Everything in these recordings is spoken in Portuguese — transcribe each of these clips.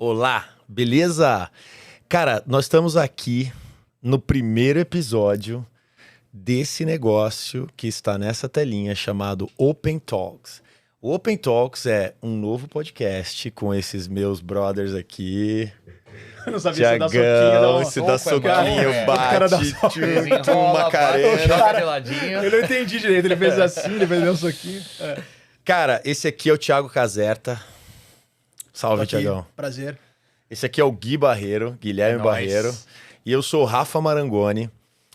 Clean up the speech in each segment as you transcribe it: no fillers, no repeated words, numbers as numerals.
Olá, beleza? Cara, nós estamos aqui no primeiro episódio desse negócio que está nessa telinha chamado Open Talks. O Open Talks é um novo podcast com esses meus brothers aqui. Eu não sabia se dá soquinho, Tiagão, se dá soquinho, bate, uma careta. Eu não entendi direito, ele fez assim, ele deu um soquinho. É. Cara, esse aqui é o Thiago Caserta. Salve, Tiagão. Prazer. Esse aqui é o Gui Barreiro, Guilherme Barreiro. E eu sou o Rafa Marangoni.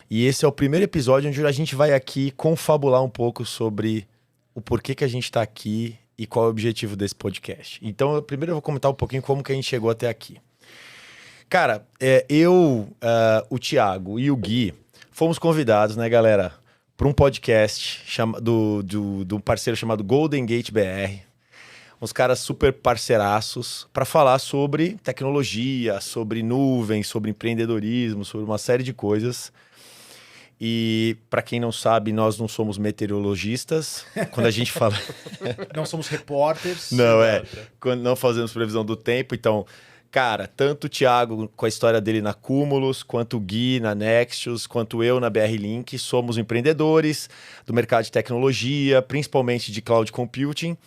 E esse é o primeiro episódio onde a gente vai aqui confabular um pouco sobre o porquê que a gente está aqui e qual é o objetivo desse podcast. Então, primeiro eu vou comentar um pouquinho como que a gente chegou até aqui. Cara, o Thiago e o Gui fomos convidados, né, galera, para um podcast do parceiro chamado Golden Gate BR. Uns caras super parceiraços para falar sobre tecnologia, sobre nuvem, sobre empreendedorismo, sobre uma série de coisas. E para quem não sabe, nós não somos meteorologistas. Quando a gente fala... Não somos repórteres. Não, quando não fazemos previsão do tempo. Então, cara, tanto o Thiago com a história dele na Cumulus, quanto o Gui na Nextius, quanto eu na BR Link, somos empreendedores do mercado de tecnologia, principalmente de cloud computing.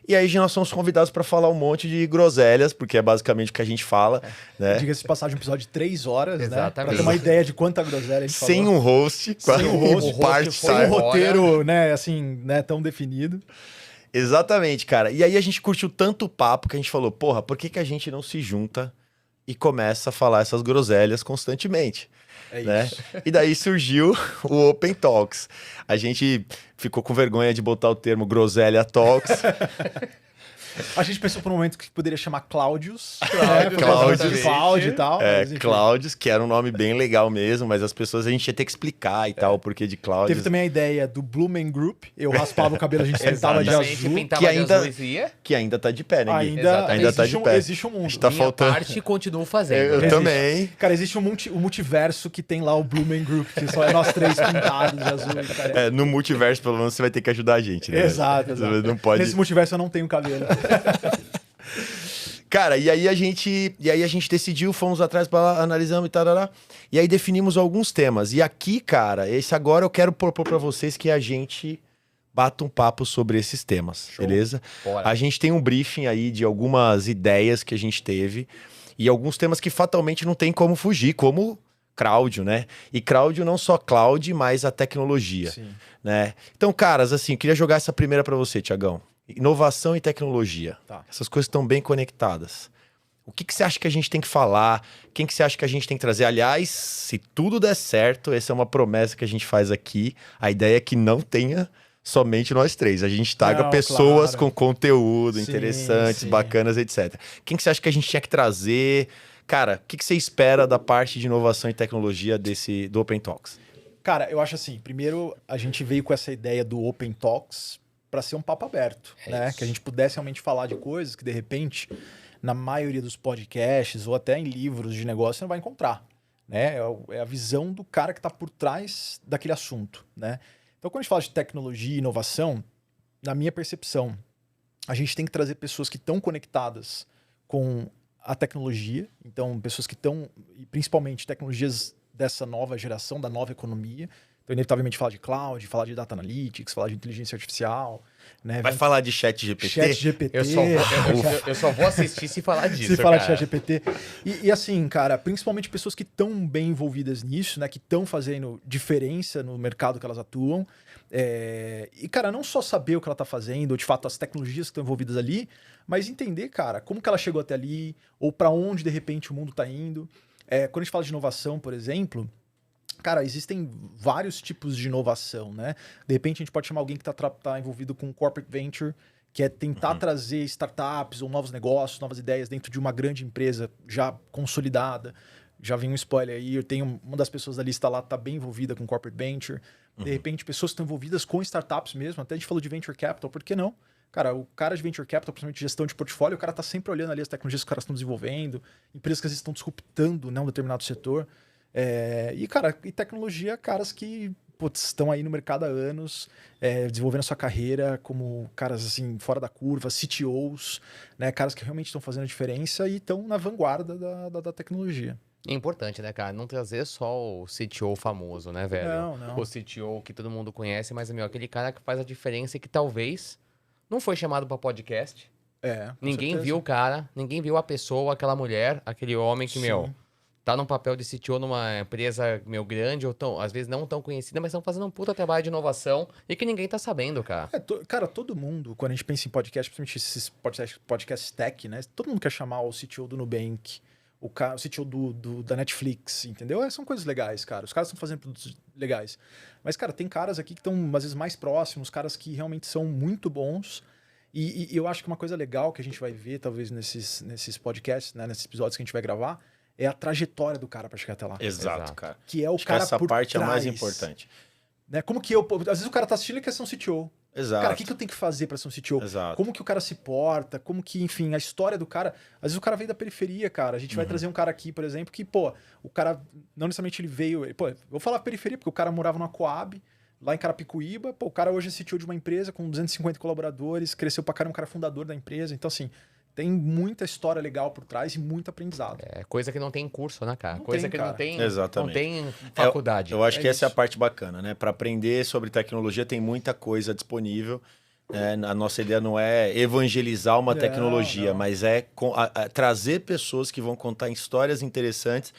E aí nós somos convidados para falar um monte de groselhas, porque é basicamente o que a gente fala. Né? Diga-se de passagem, um episódio de 3 horas, exatamente, né? Para ter uma ideia de quanta groselha a gente falou. Sem um host, sem um host, sem um roteiro, né, assim, né, tão definido. Exatamente, cara. E aí a gente curtiu tanto o papo que a gente falou, porra, por que a gente não se junta e começa a falar essas groselhas constantemente? É né? isso. E daí surgiu o Open Talks. A gente ficou com vergonha de botar o termo Groselha Talks. A gente pensou por um momento que poderia chamar Cláudios. Cláudios e tal. Cláudios, que era um nome bem legal mesmo, mas as pessoas a gente ia ter que explicar e tal, o porquê de Cláudios. Teve também a ideia do Blumen Group. Eu raspava o cabelo, a gente pintava de azul. Que ainda tá de pé, né, Gui? Ainda tá de pé. Existe um mundo. A gente tá faltando. parte continuo fazendo. Eu também. Cara, existe um multiverso que tem lá o Blumen Group, que só é nós três pintados de azul. Cara. No multiverso, pelo menos, você vai ter que ajudar a gente, né? Exato. Não pode... Nesse multiverso eu não tenho cabelo. Cara, e aí a gente decidiu, fomos atrás para analisamos e tarará. E aí definimos alguns temas. E aqui, cara, esse agora eu quero propor para vocês que a gente bata um papo sobre esses temas, Show. Beleza? Bora. A gente tem um briefing aí de algumas ideias que a gente teve e alguns temas que fatalmente não tem como fugir, como Cláudio, né? E Cláudio não só cloud, mas a tecnologia, Sim. né? Então, caras, assim, eu queria jogar essa primeira para você, Tiagão. Inovação e tecnologia. Tá. Essas coisas estão bem conectadas. O que você acha que a gente tem que falar? Quem que você acha que a gente tem que trazer? Aliás, se tudo der certo, essa é uma promessa que a gente faz aqui. A ideia é que não tenha somente nós três. A gente traga pessoas com conteúdo interessantes, bacanas, etc. Quem que você acha que a gente tinha que trazer? Cara, o que você espera da parte de inovação e tecnologia do Open Talks? Cara, eu acho assim, primeiro a gente veio com essa ideia do Open Talks para ser um papo aberto, né? Isso. Que a gente pudesse realmente falar de coisas que, de repente, na maioria dos podcasts ou até em livros de negócio, você não vai encontrar, né? É a visão do cara que está por trás daquele assunto, né? Então, quando a gente fala de tecnologia e inovação, na minha percepção, a gente tem que trazer pessoas que estão conectadas com a tecnologia, então pessoas que estão, e principalmente tecnologias dessa nova geração, da nova economia. Então, inevitavelmente, falar de cloud, falar de data analytics, falar de inteligência artificial. Né? Vai falar de chat GPT? Chat GPT. Eu só vou assistir se falar disso, se falar de chat GPT. E assim, cara, principalmente pessoas que estão bem envolvidas nisso, né? Que estão fazendo diferença no mercado que elas atuam. E, cara, não só saber o que ela está fazendo, ou de fato as tecnologias que estão envolvidas ali, mas entender, cara, como que ela chegou até ali, ou para onde, de repente, o mundo está indo. Quando a gente fala de inovação, por exemplo... Cara, existem vários tipos de inovação, né? De repente a gente pode chamar alguém que tá envolvido com corporate venture, que é tentar trazer startups ou novos negócios, novas ideias dentro de uma grande empresa já consolidada. Já vem um spoiler aí, eu tenho uma das pessoas da lista lá tá bem envolvida com corporate venture. De repente pessoas que estão envolvidas com startups mesmo, até a gente falou de venture capital, por que não? Cara, o cara de venture capital, principalmente gestão de portfólio, o cara tá sempre olhando ali as tecnologias que os caras estão desenvolvendo, empresas que às vezes estão disruptando, né, um determinado setor. E, cara, e tecnologia, caras que putz, estão aí no mercado há anos, desenvolvendo a sua carreira como caras assim, fora da curva, CTOs, né? Caras que realmente estão fazendo a diferença e estão na vanguarda da tecnologia. É importante, né, cara? Não trazer só o CTO famoso, né, velho? Não. O CTO que todo mundo conhece, mas, meu, aquele cara que faz a diferença e que talvez não foi chamado pra podcast. Com Ninguém certeza. viu o cara, ninguém viu a pessoa, aquela mulher, aquele homem que, Sim. meu, tá num papel de CTO numa empresa, meu, grande ou tão, às vezes não tão conhecida, mas estão fazendo um puta trabalho de inovação e que ninguém tá sabendo, cara. Cara, todo mundo, quando a gente pensa em podcast, principalmente esses podcasts tech, né? Todo mundo quer chamar o CTO do Nubank, o CTO da Netflix, entendeu? São coisas legais, cara. Os caras estão fazendo produtos legais. Mas, cara, tem caras aqui que estão, às vezes, mais próximos, caras que realmente são muito bons. E eu acho que uma coisa legal que a gente vai ver, talvez, nesses podcasts, né? Nesses episódios que a gente vai gravar, é a trajetória do cara para chegar até lá. Exato, cara. Que é o Acho cara que essa por parte trás, é a mais importante. Né? Como que às vezes o cara tá assistindo e quer ser um CTO. Exato. Cara, o que eu tenho que fazer para ser um CTO? Exato. Como que o cara se porta? Como que, enfim, a história do cara... Às vezes o cara veio da periferia, cara. A gente vai trazer um cara aqui, por exemplo, que, pô, o cara... Não necessariamente ele veio... Pô, eu vou falar periferia, porque o cara morava numa Coab, lá em Carapicuíba. Pô, o cara hoje é CTO de uma empresa com 250 colaboradores, cresceu pra caramba, um cara fundador da empresa. Então, assim, tem muita história legal por trás e muito aprendizado. É coisa que não tem curso, né, cara? Não Coisa tem, que cara. não tem, Exatamente. não tem faculdade. Eu acho que essa é a isso. parte bacana, né? Para aprender sobre tecnologia tem muita coisa disponível. A nossa ideia não é evangelizar uma tecnologia, não. mas é trazer pessoas que vão contar histórias interessantes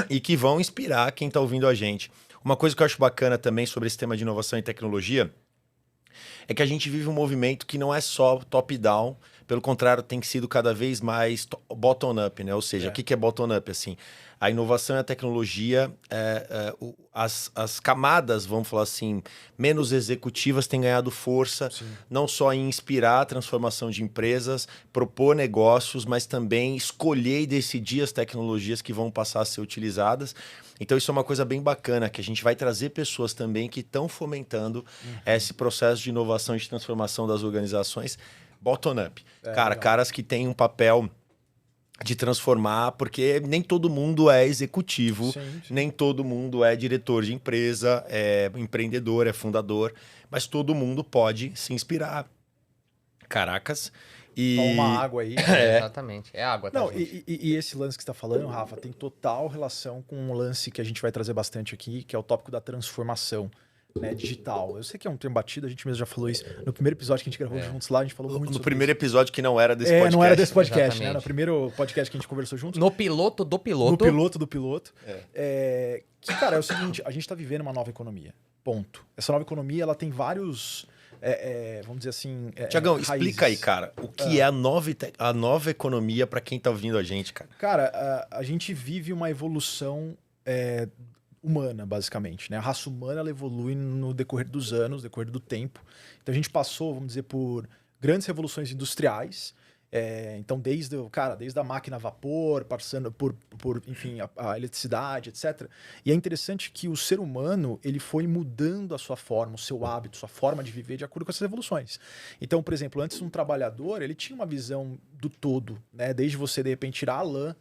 e que vão inspirar quem está ouvindo a gente. Uma coisa que eu acho bacana também sobre esse tema de inovação e tecnologia é que a gente vive um movimento que não é só top-down, pelo contrário, tem sido cada vez mais bottom-up, né? Ou seja, o que é bottom-up? Assim, a inovação e a tecnologia, as camadas, vamos falar assim, menos executivas têm ganhado força, não só em inspirar a transformação de empresas, propor negócios, mas também escolher e decidir as tecnologias que vão passar a ser utilizadas. Então isso é uma coisa bem bacana, que a gente vai trazer pessoas também que estão fomentando esse processo de inovação e de transformação das organizações bottom-up. Caras que têm um papel de transformar, porque nem todo mundo é executivo, nem todo mundo é diretor de empresa, é empreendedor, é fundador, mas todo mundo pode se inspirar. Caracas. E... Toma uma água aí. Exatamente. É água, tá, Não, gente? e esse lance que você está falando, Rafa, tem total relação com um lance que a gente vai trazer bastante aqui, que é o tópico da transformação, né, digital. Eu sei que é um termo batido, a gente mesmo já falou isso. No primeiro episódio que a gente gravou juntos lá, a gente falou muito No sobre primeiro isso. episódio que não era desse podcast. Não era desse podcast, né? Exatamente. No primeiro podcast que a gente conversou juntos. No piloto do piloto. No piloto do piloto. Que, cara, é o seguinte, a gente está vivendo uma nova economia. Ponto. Essa nova economia, ela tem vários... vamos dizer assim... Tiagão, raízes. explica aí, cara, o que é a nova economia para quem tá ouvindo a gente, cara. Cara, a gente vive uma evolução humana, basicamente, né? A raça humana, ela evolui no decorrer dos anos, no decorrer do tempo. Então a gente passou, vamos dizer, por grandes revoluções industriais. Então desde a máquina a vapor, passando por enfim, a eletricidade, etc. E é interessante que o ser humano, ele foi mudando a sua forma, o seu hábito, sua forma de viver de acordo com essas evoluções. Então, por exemplo, antes um trabalhador, ele tinha uma visão do todo, né? Desde você, de repente, tirar a lã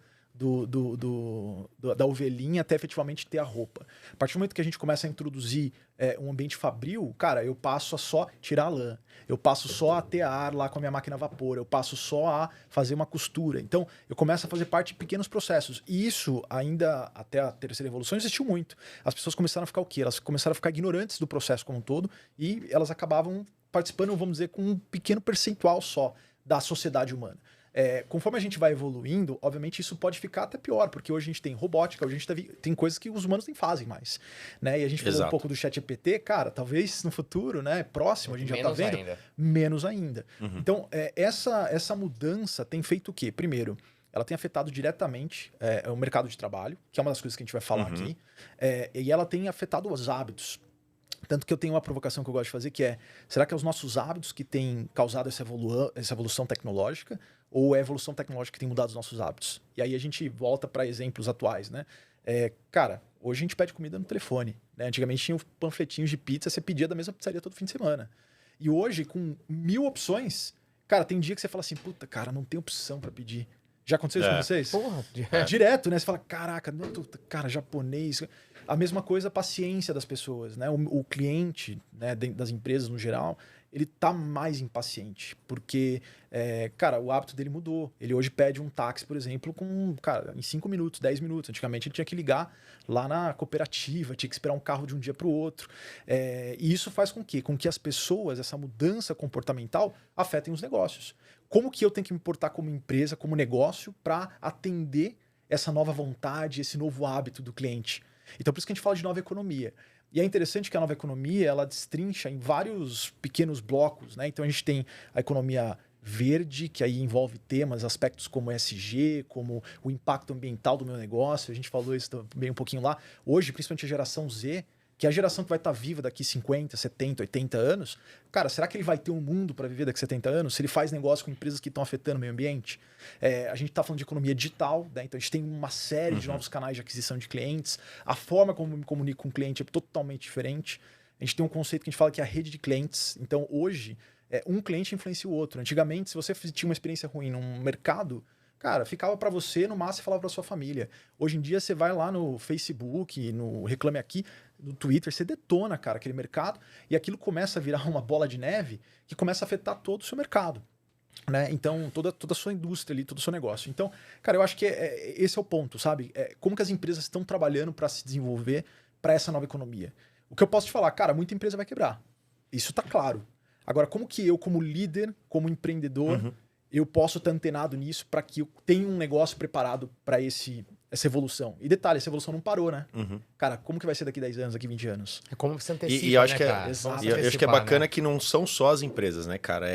da ovelhinha até efetivamente ter a roupa. A partir do momento que a gente começa a introduzir um ambiente fabril, cara, eu passo a só tirar a lã, eu passo só a ter ar lá com a minha máquina a vapor, eu passo só a fazer uma costura. Então, eu começo a fazer parte de pequenos processos. E isso, ainda até a terceira evolução, existiu muito. As pessoas começaram a ficar o quê? Elas começaram a ficar ignorantes do processo como um todo e elas acabavam participando, vamos dizer, com um pequeno percentual só da sociedade humana. Conforme a gente vai evoluindo, obviamente isso pode ficar até pior, porque hoje a gente tem robótica, hoje a gente tem coisas que os humanos nem fazem mais, né? E a gente falou um pouco do ChatGPT, cara, talvez no futuro, né, próximo, a gente já tá vendo, menos ainda. Então, essa mudança tem feito o quê? Primeiro, ela tem afetado diretamente o mercado de trabalho, que é uma das coisas que a gente vai falar aqui, e ela tem afetado os hábitos. Tanto que eu tenho uma provocação que eu gosto de fazer, que será que é os nossos hábitos que têm causado essa evolução tecnológica, ou é a evolução tecnológica que tem mudado os nossos hábitos? E aí a gente volta para exemplos atuais, né? Cara, hoje a gente pede comida no telefone, né? Antigamente tinha panfletinhos de pizza, você pedia da mesma pizzaria todo fim de semana. E hoje, com 1000 opções, cara, tem dia que você fala assim, puta, cara, não tem opção para pedir. Já aconteceu isso com vocês? Porra, Direto, né? Você fala, caraca, cara, japonês. A mesma coisa a paciência das pessoas, né? O cliente, né, das empresas no geral, ele tá mais impaciente, porque, cara, o hábito dele mudou. Ele hoje pede um táxi, por exemplo, cara, em 5 minutos, 10 minutos. Antigamente ele tinha que ligar lá na cooperativa, tinha que esperar um carro de um dia para o outro. E isso faz com que as pessoas, essa mudança comportamental, afetem os negócios. Como que eu tenho que me portar como empresa, como negócio, para atender essa nova vontade, esse novo hábito do cliente? Então, por isso que a gente fala de nova economia. E é interessante que a nova economia, ela destrincha em vários pequenos blocos, né? Então a gente tem a economia verde, que aí envolve temas, aspectos como ESG, como o impacto ambiental do meu negócio. A gente falou isso também um pouquinho lá. Hoje, principalmente a geração Z, que é a geração que vai estar viva daqui 50, 70, 80 anos. Cara, será que ele vai ter um mundo para viver daqui 70 anos? Se ele faz negócio com empresas que estão afetando o meio ambiente? A gente está falando de economia digital, né? Então a gente tem uma série de novos canais de aquisição de clientes. A forma como eu me comunico com o cliente é totalmente diferente. A gente tem um conceito que a gente fala que é a rede de clientes. Então hoje, um cliente influencia o outro. Antigamente, se você tinha uma experiência ruim num mercado, cara, ficava para você, no máximo falava para sua família. Hoje em dia você vai lá no Facebook, no Reclame Aqui, no Twitter, você detona, cara, aquele mercado e aquilo começa a virar uma bola de neve que começa a afetar todo o seu mercado, né? Então, toda a sua indústria ali, todo o seu negócio. Então, cara, eu acho que esse é o ponto, sabe? Como que as empresas estão trabalhando para se desenvolver para essa nova economia? O que eu posso te falar, cara, muita empresa vai quebrar. Isso tá claro. Agora, como que eu, como líder, como empreendedor, eu posso estar antenado nisso para que eu tenha um negócio preparado para essa evolução? E detalhe, essa evolução não parou, né? Cara, como que vai ser daqui 10 anos, daqui 20 anos? É como você antecipa, E eu acho né, que cara? eu acho que é bacana, né? Que não são só as empresas, né, cara?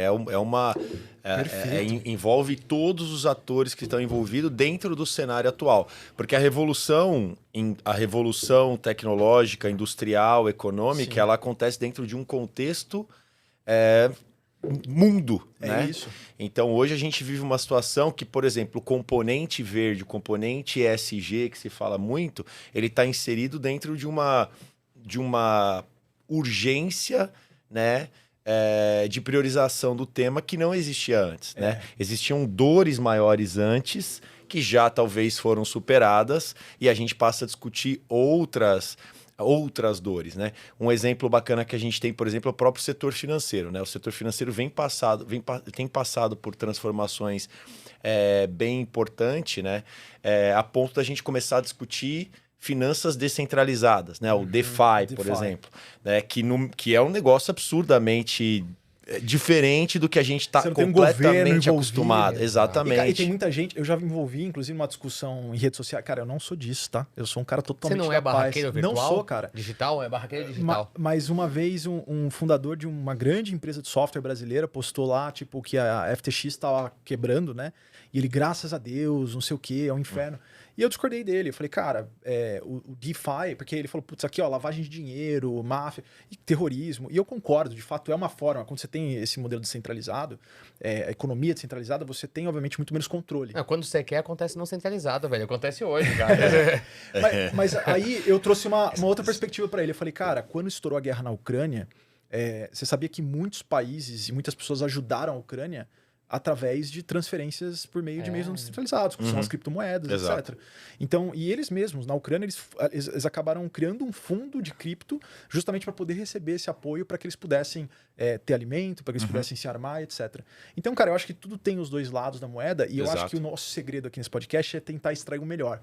Envolve todos os atores que estão envolvidos dentro do cenário atual. Porque a revolução tecnológica, industrial, econômica, sim, ela acontece dentro de um contexto mundo, né? Isso. Então hoje a gente vive uma situação que, por exemplo, o componente verde, o componente ESG, que se fala muito, ele está inserido dentro de uma urgência, né? De priorização do tema que não existia antes, né? Existiam dores maiores antes que já talvez foram superadas e a gente passa a discutir outras dores, né? Um exemplo bacana que a gente tem, por exemplo, é o próprio setor financeiro, né? O setor financeiro tem passado por transformações bem importantes, né? A ponto da gente começar a discutir finanças descentralizadas, né? O DeFi, por exemplo, né? Que é um negócio absurdamente diferente do que a gente está completamente acostumado. Exatamente. E tem muita gente, eu já me envolvi, inclusive, numa discussão em rede social. Cara, eu não sou disso, tá? Eu sou um cara totalmente Você não é barraqueiro virtual? Não sou, cara. Digital? É barraqueiro digital. Mas uma vez um fundador de uma grande empresa de software brasileira postou lá, tipo, que a FTX estava quebrando, né? E ele, graças a Deus, não sei o quê, é um inferno. E eu discordei dele. Eu falei, cara, o DeFi, porque ele falou, putz, aqui, ó, lavagem de dinheiro, máfia, e terrorismo. E eu concordo, de fato, é uma forma. Quando você tem esse modelo descentralizado, a economia descentralizada, você tem, obviamente, muito menos controle. Não, quando você quer, acontece não centralizado, velho. Acontece hoje, cara. Mas aí eu trouxe uma outra perspectiva para ele. Eu falei, cara, quando estourou a guerra na Ucrânia, você sabia que muitos países e muitas pessoas ajudaram a Ucrânia através de transferências por meio de meios não descentralizados, que são as criptomoedas, etc. Então, e eles mesmos, na Ucrânia, eles acabaram criando um fundo de cripto justamente para poder receber esse apoio para que eles pudessem ter alimento, para que eles pudessem se armar, etc. Então, cara, eu acho que tudo tem os dois lados da moeda e eu acho que o nosso segredo aqui nesse podcast é tentar extrair o melhor.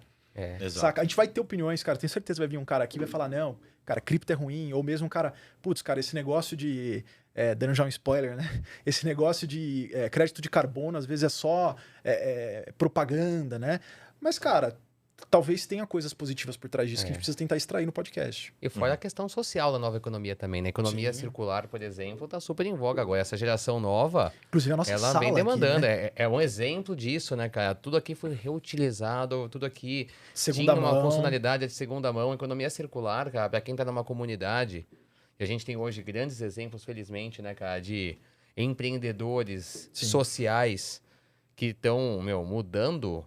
Saca? A gente vai ter opiniões, cara. Tenho certeza que vai vir um cara aqui e vai falar, não, cara, cripto é ruim. Ou mesmo um cara, putz, cara, esse negócio de... dando já um spoiler, né? Esse negócio de crédito de carbono, às vezes é só propaganda, né? Mas, cara, talvez tenha coisas positivas por trás disso que a gente precisa tentar extrair no podcast. E fora a questão social da nova economia também, né? Economia circular, por exemplo, tá super em voga agora. Essa geração nova, inclusive a nossa ela sala vem demandando. Aqui, né? É um exemplo disso, né, cara? Tudo aqui foi reutilizado, tudo aqui Segunda tinha uma mão. funcionalidade de segunda mão. Economia circular, cara, pra quem tá numa comunidade... E a gente tem hoje grandes exemplos, felizmente, né, cara, de empreendedores sociais que estão, mudando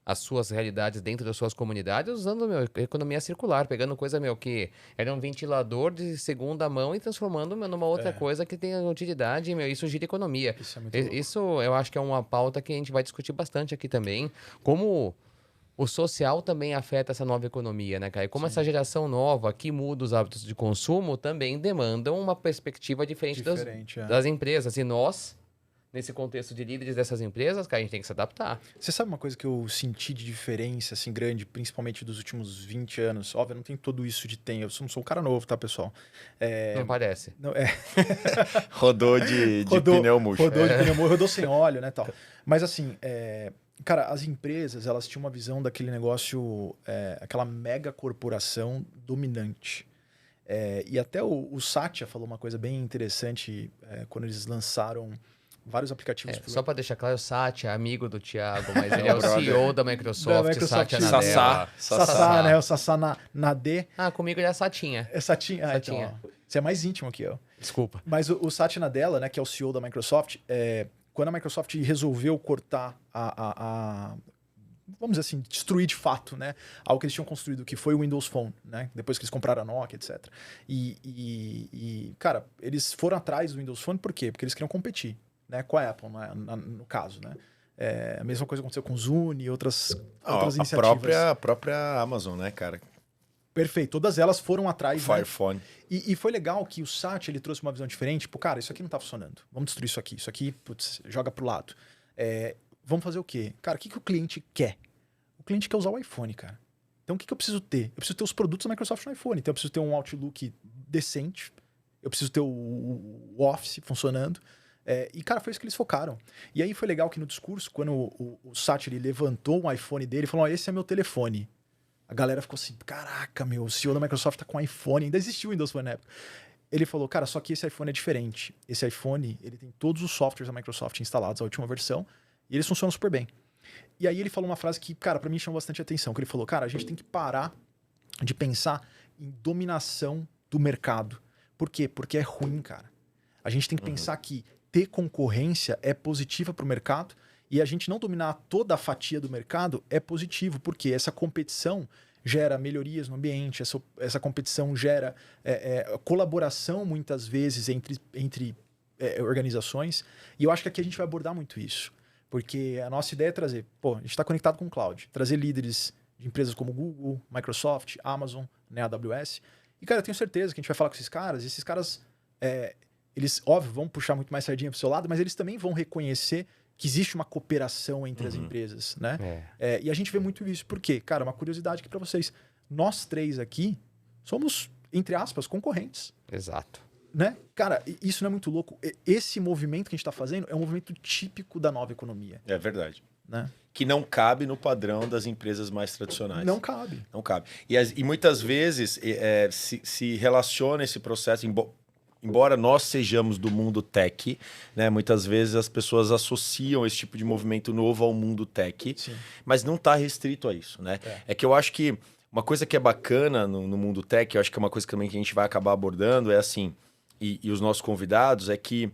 as suas realidades dentro das suas comunidades usando, economia circular, pegando coisa, que era um ventilador de segunda mão e transformando, numa outra coisa que tem utilidade, isso gira economia. Isso é muito louco. Isso eu acho que é uma pauta que a gente vai discutir bastante aqui também. Como o social também afeta essa nova economia, né, cara? E como essa geração nova que muda os hábitos de consumo, também demandam uma perspectiva diferente das empresas. E nós, nesse contexto de líderes dessas empresas, cara, a gente tem que se adaptar. Você sabe uma coisa que eu senti de diferença, assim, grande, principalmente dos últimos 20 anos? Óbvio, eu não tenho tudo isso de tempo. Eu não sou um cara novo, tá, pessoal? Não parece. Não, Rodou de pneu murcho. Rodou de pneu murcho, rodou sem óleo, né, tal. Mas, assim, cara, as empresas, elas tinham uma visão daquele negócio, aquela mega corporação dominante. E até o Satya falou uma coisa bem interessante quando eles lançaram vários aplicativos. Só para deixar claro, o Satya é amigo do Thiago, mas ele é o CEO da Microsoft, Satya Nadella. Sassá, né? O Sassá Nadella. Comigo ele é Satinha. É Satinha. Então, você é mais íntimo que eu. Desculpa. Mas o Satya Nadella, né, que é o CEO da Microsoft, quando a Microsoft resolveu cortar vamos dizer assim, destruir de fato, né, algo que eles tinham construído, que foi o Windows Phone, né, depois que eles compraram a Nokia, etc. Cara, eles foram atrás do Windows Phone por quê? Porque eles queriam competir, né, com a Apple, no caso, né. A mesma coisa aconteceu com o Zune e outras iniciativas. A própria Amazon, né, cara? Perfeito, todas elas foram atrás. Fire Phone. E foi legal que o Satya, ele trouxe uma visão diferente. Tipo, cara, isso aqui não tá funcionando. Vamos destruir isso aqui. Isso aqui, putz, joga pro lado. Vamos fazer o quê? Cara, o que o cliente quer? O cliente quer usar o iPhone, cara. Então, o que eu preciso ter? Eu preciso ter os produtos da Microsoft no iPhone. Então, eu preciso ter um Outlook decente. Eu preciso ter o Office funcionando. Cara, foi isso que eles focaram. E aí foi legal que no discurso, quando o Satya ele levantou o iPhone dele, ele falou, esse é meu telefone. A galera ficou assim, caraca, meu, o CEO da Microsoft tá com iPhone, ainda existiu o Windows Phone na época. Ele falou, cara, só que esse iPhone é diferente. Esse iPhone, ele tem todos os softwares da Microsoft instalados, a última versão, e eles funcionam super bem. E aí ele falou uma frase que, cara, pra mim chamou bastante atenção, que ele falou, cara, a gente tem que parar de pensar em dominação do mercado. Por quê? Porque é ruim, cara. A gente tem que pensar que ter concorrência é positiva pro mercado, e a gente não dominar toda a fatia do mercado é positivo, porque essa competição gera melhorias no ambiente, essa competição gera colaboração, muitas vezes, entre organizações. E eu acho que aqui a gente vai abordar muito isso. Porque a nossa ideia é trazer... a gente está conectado com o cloud. Trazer líderes de empresas como Google, Microsoft, Amazon, né, AWS. E, cara, eu tenho certeza que a gente vai falar com esses caras. E esses caras, eles, óbvio, vão puxar muito mais sardinha pro seu lado, mas eles também vão reconhecer que existe uma cooperação entre as empresas, né? E a gente vê muito isso. Por quê? Cara, uma curiosidade aqui para vocês. Nós três aqui somos, entre aspas, concorrentes. Exato. Né? Cara, isso não é muito louco? Esse movimento que a gente está fazendo é um movimento típico da nova economia. É verdade. Né? Que não cabe no padrão das empresas mais tradicionais. Não cabe. Não cabe. E muitas vezes se relaciona esse processo... Embora nós sejamos do mundo tech, né, muitas vezes as pessoas associam esse tipo de movimento novo ao mundo tech, Sim. mas não está restrito a isso. Né? É que eu acho que uma coisa que é bacana no mundo tech, eu acho que é uma coisa que também que a gente vai acabar abordando, é assim, e os nossos convidados, é que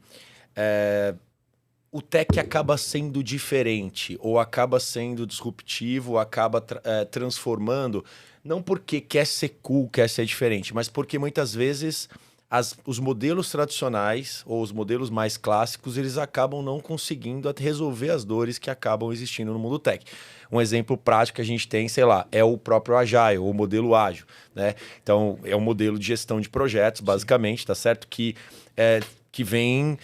o tech acaba sendo diferente, ou acaba sendo disruptivo, ou acaba transformando, não porque quer ser cool, quer ser diferente, mas porque muitas vezes... Os modelos tradicionais ou os modelos mais clássicos, eles acabam não conseguindo resolver as dores que acabam existindo no mundo tech. Um exemplo prático que a gente tem, sei lá, é o próprio Agile, ou o modelo ágil, né? Então, é um modelo de gestão de projetos, basicamente, tá certo? Que vem...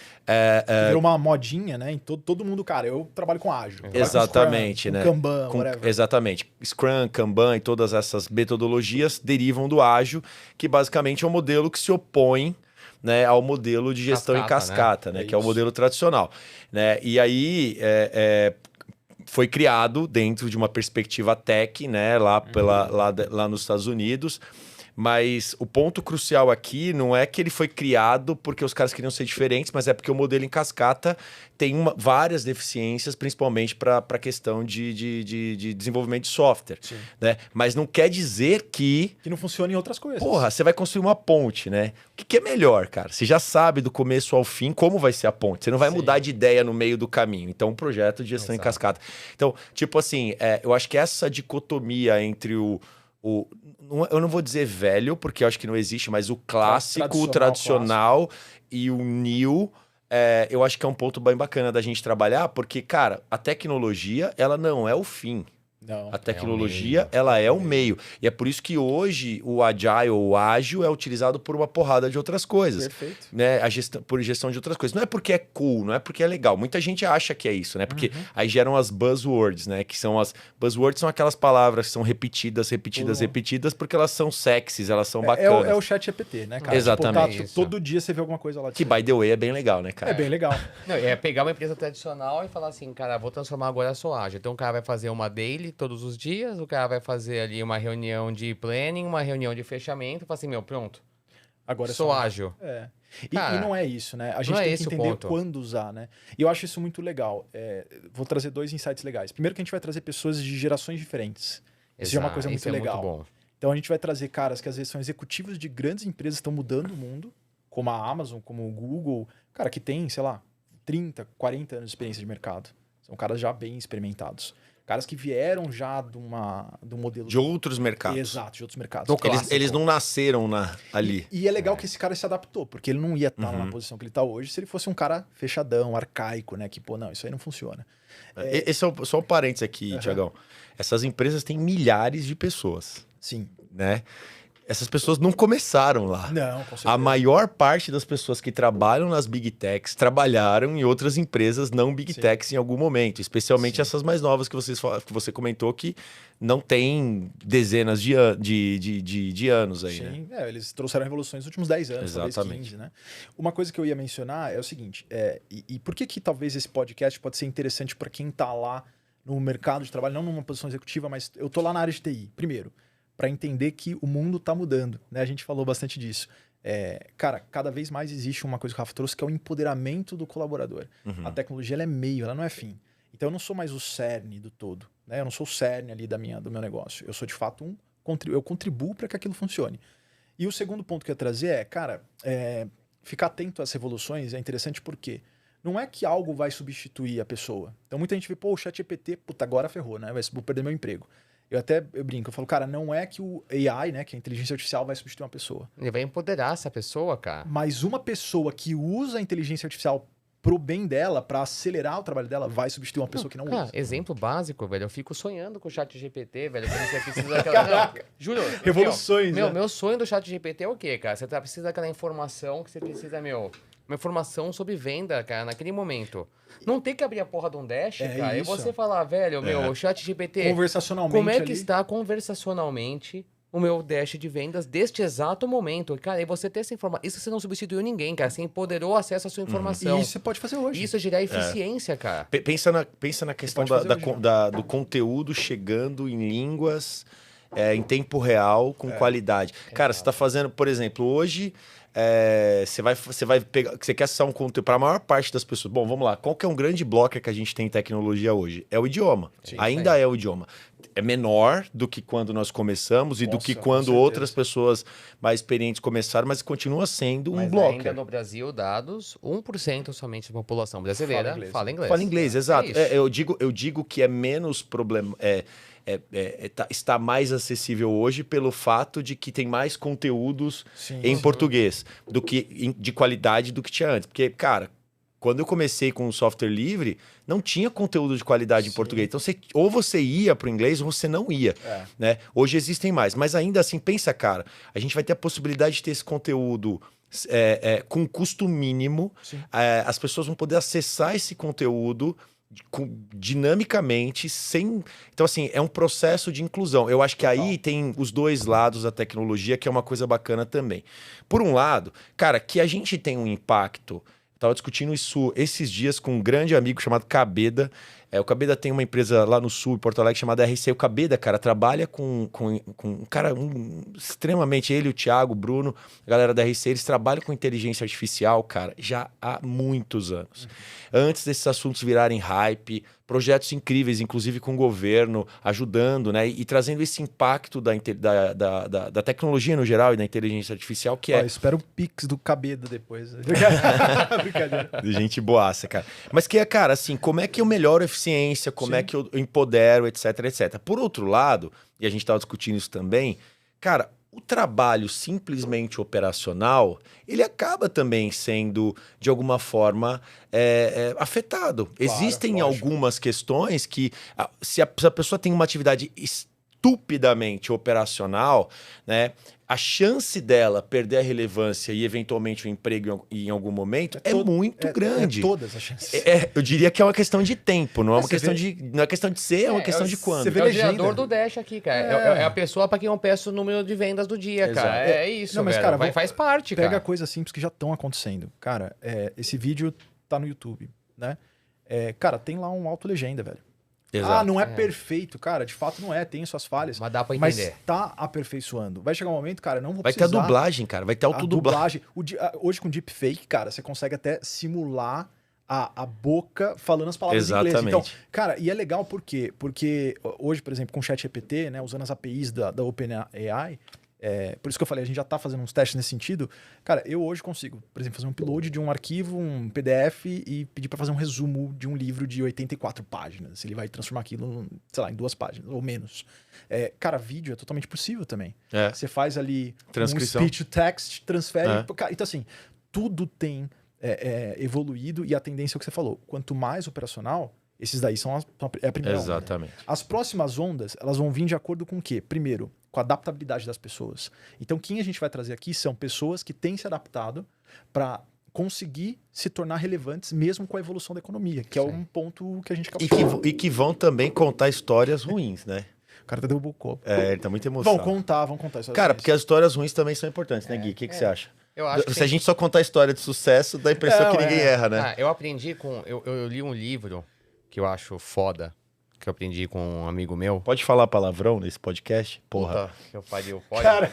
virou uma modinha, né? Em todo mundo, cara, eu trabalho com ágil. Exatamente, Scrum, né? Kanban, whatever. Exatamente. Scrum, Kanban e todas essas metodologias derivam do ágil, que basicamente é um modelo que se opõe, né, ao modelo de gestão em cascata, né? Que é o modelo tradicional. Né? E aí... foi criado dentro de uma perspectiva tech, né? Lá nos Estados Unidos. Mas o ponto crucial aqui não é que ele foi criado porque os caras queriam ser diferentes, mas é porque o modelo em cascata tem várias deficiências, principalmente para a questão de desenvolvimento de software. Né? Mas não quer dizer que não funciona em outras coisas. Porra, você vai construir uma ponte, né? O que é melhor, cara? Você já sabe do começo ao fim como vai ser a ponte. Você não vai mudar de ideia no meio do caminho. Então, um projeto de gestão em cascata. Então, tipo assim, eu acho que essa dicotomia entre eu não vou dizer velho, porque eu acho que não existe, mas o clássico, o tradicional e o new, eu acho que é um ponto bem bacana da gente trabalhar, porque, cara, a tecnologia, ela não é o fim. Não. A tecnologia, ela é o meio. E é por isso que hoje o Agile, o ágil, é utilizado por uma porrada de outras coisas. Perfeito. Né? Por gestão de outras coisas. Não é porque é cool, não é porque é legal. Muita gente acha que é isso, né? Porque aí geram as buzzwords, né? Que são buzzwords são aquelas palavras que são repetidas, porque elas são sexys, elas são bacanas. É o chat GPT, né, cara? Exatamente. Tipo, todo dia você vê alguma coisa lá. Que, by the way, é bem legal, né, cara? É bem legal. Não, é pegar uma empresa tradicional e falar assim, cara, vou transformar agora a sua ágil. Então o cara vai fazer uma daily todos os dias, o cara vai fazer ali uma reunião de planning, uma reunião de fechamento, fala assim, pronto. Agora sou ágil. É. Cara, e não é isso, né? A gente tem que entender quando usar, né? E eu acho isso muito legal. Vou trazer 2 insights legais. Primeiro que a gente vai trazer pessoas de gerações diferentes. Isso é uma coisa muito legal. Muito bom. Então a gente vai trazer caras que às vezes são executivos de grandes empresas que estão mudando o mundo, como a Amazon, como o Google, cara, que tem, sei lá, 30, 40 anos de experiência de mercado. São caras já bem experimentados. Caras que vieram já de um modelo... De outros mercados. Exato, de outros mercados. Eles não nasceram ali. E é legal que esse cara se adaptou, porque ele não ia estar na posição que ele está hoje se ele fosse um cara fechadão, arcaico, né? Que, não, isso aí não funciona. Esse é só um parênteses aqui, Tiagão. Essas empresas têm milhares de pessoas. Sim. Né? Essas pessoas não começaram lá. Não, com certeza. A maior parte das pessoas que trabalham nas Big Techs trabalharam em outras empresas não Big Techs em algum momento. Especialmente essas mais novas que você comentou que não tem dezenas de anos aí, Sim, né? Eles trouxeram revoluções nos últimos 10 anos, Exatamente. talvez 15, né? Uma coisa que eu ia mencionar é o seguinte, e por que talvez esse podcast pode ser interessante para quem está lá no mercado de trabalho, não numa posição executiva, mas eu tô lá na área de TI. Primeiro, para entender que o mundo está mudando, né? A gente falou bastante disso. Cara, cada vez mais existe uma coisa que o Rafa trouxe, que é o empoderamento do colaborador. A tecnologia ela é meio, ela não é fim. Então eu não sou mais o cerne do todo, né? Eu não sou o cerne ali do meu negócio. Eu sou de fato eu contribuo para que aquilo funcione. E o segundo ponto que eu ia trazer cara, ficar atento às revoluções é interessante porque não é que algo vai substituir a pessoa. Então muita gente vê, o ChatGPT, agora ferrou, né? Vou perder meu emprego. Eu brinco, eu falo, cara, não é que o AI, né, que a inteligência artificial vai substituir uma pessoa. Ele vai empoderar essa pessoa, cara. Mas uma pessoa que usa a inteligência artificial pro bem dela, para acelerar o trabalho dela, vai substituir uma pessoa que não usa. Exemplo básico, velho, eu fico sonhando com o chat GPT, velho, quando você precisa daquela... Não, juro. Revoluções, meu sonho do chat GPT é o quê, cara? Você precisa daquela informação que você precisa, uma informação sobre venda, cara, naquele momento. Não tem que abrir a porra de um dash, cara, isso. E você falar, velho, o chat GPT... Conversacionalmente como é que ali. está conversacionalmente o meu dash de vendas deste exato momento? Cara, e você ter essa informação... Isso você não substituiu ninguém, cara. Você empoderou o acesso à sua informação. E isso você pode fazer hoje. Isso gerar eficiência, cara. Pensa na questão do conteúdo chegando em línguas em tempo real, com qualidade. Cara, você está fazendo, por exemplo, hoje... Você vai pegar. Você quer acessar um conteúdo para a maior parte das pessoas. Bom, vamos lá. Qual que é um grande bloco que a gente tem em tecnologia hoje? É o idioma. Sim, ainda é o idioma. É menor do que quando nós começamos e do que quando outras pessoas mais experientes começaram, mas continua sendo um bloco. Ainda no Brasil, dados, 1% somente da população brasileira fala inglês. Fala inglês, exato. Eu digo que é menos problema. Está mais acessível hoje pelo fato de que tem mais conteúdos em português de qualidade do que tinha antes. Porque, cara, quando eu comecei com o software livre, não tinha conteúdo de qualidade em português. Então, ou você ia para o inglês ou você não ia. Né? Hoje existem mais. Mas ainda assim, pensa, cara, a gente vai ter a possibilidade de ter esse conteúdo com custo mínimo. As pessoas vão poder acessar esse conteúdo dinamicamente, Então, assim, é um processo de inclusão. Eu acho que aí tem os dois lados da tecnologia, que é uma coisa bacana também. Por um lado, cara, que a gente tem um impacto... Eu estava discutindo isso esses dias com um grande amigo chamado Cabeda. O Cabeda tem uma empresa lá no sul, em Porto Alegre, chamada RC. O Cabeda, cara, trabalha com um cara extremamente... Ele, o Thiago, o Bruno, a galera da RC, eles trabalham com inteligência artificial, cara, já há muitos anos. Antes desses assuntos virarem hype, projetos incríveis, inclusive com o governo, ajudando, né? E trazendo esse impacto da tecnologia no geral e da inteligência artificial, que espero o Pix do Cabeda depois. Brincadeira. Gente boaça, cara. Mas que cara, assim, como é que eu melhoro a eficiência, como é que eu empodero, etc, etc. Por outro lado, e a gente estava discutindo isso também, cara, o trabalho simplesmente operacional, ele acaba também sendo, de alguma forma, afetado. Claro, Existem lógico. algumas questões que, se a pessoa tem uma atividade estupidamente operacional, né, a chance dela perder a relevância e, eventualmente, o emprego em algum momento é muito grande. Todas as chances. Eu diria que é uma questão de tempo, não é uma Você questão vê- não é questão de ser, é uma questão de quando. você vê É o legenda. gerador do Dash aqui, cara. É a pessoa pra quem eu peço o número de vendas do dia, Exato. cara. É isso, Não, mas, velho. cara, Faz parte, Pega cara. coisas simples que já estão acontecendo. Cara, esse vídeo tá no YouTube, né? Cara, tem lá um autolegenda, velho. Exato. Não é perfeito, cara. De fato não é, tem suas falhas. Mas dá pra Mas entender. tá aperfeiçoando. Vai chegar um momento, cara, não vou Vai ter a precisar... dublagem, cara. Vai ter A autodublagem. dublagem. Hoje com deepfake, cara, você consegue até simular a boca falando as palavras em inglês. Exatamente. Então, cara, e é legal por quê? Porque hoje, por exemplo, com o ChatGPT, né, usando as APIs da OpenAI, por isso que eu falei, a gente já tá fazendo uns testes nesse sentido. Cara, eu hoje consigo, por exemplo, fazer um upload de um arquivo, um PDF e pedir para fazer um resumo de um livro de 84 páginas. Ele vai transformar aquilo, sei lá, em 2 páginas ou menos. Cara, vídeo é totalmente possível também. Você faz ali Transcrição. um speech to text, transfere. Cara, então, assim, tudo tem evoluído e a tendência é o que você falou. Quanto mais operacional, esses daí são a primeira onda. Exatamente. As próximas ondas, elas vão vir de acordo com o quê? Primeiro, com a adaptabilidade das pessoas. Então, quem a gente vai trazer aqui são pessoas que têm se adaptado para conseguir se tornar relevantes mesmo com a evolução da economia, que é um ponto que a gente acabou E que vão também contar histórias ruins, né? O cara derrubou o copo. Ele tá muito emocionado. Vão contar. Cara, porque as histórias ruins também são importantes, né, Gui? O que você acha? Eu acho que Se a gente só contar a história de sucesso, dá a impressão que ninguém erra, né? Eu aprendi com... Eu li um livro que eu acho foda, que eu aprendi com um amigo meu. Pode falar palavrão nesse podcast? Porra. Puta, que eu pariu. Pode? Cara,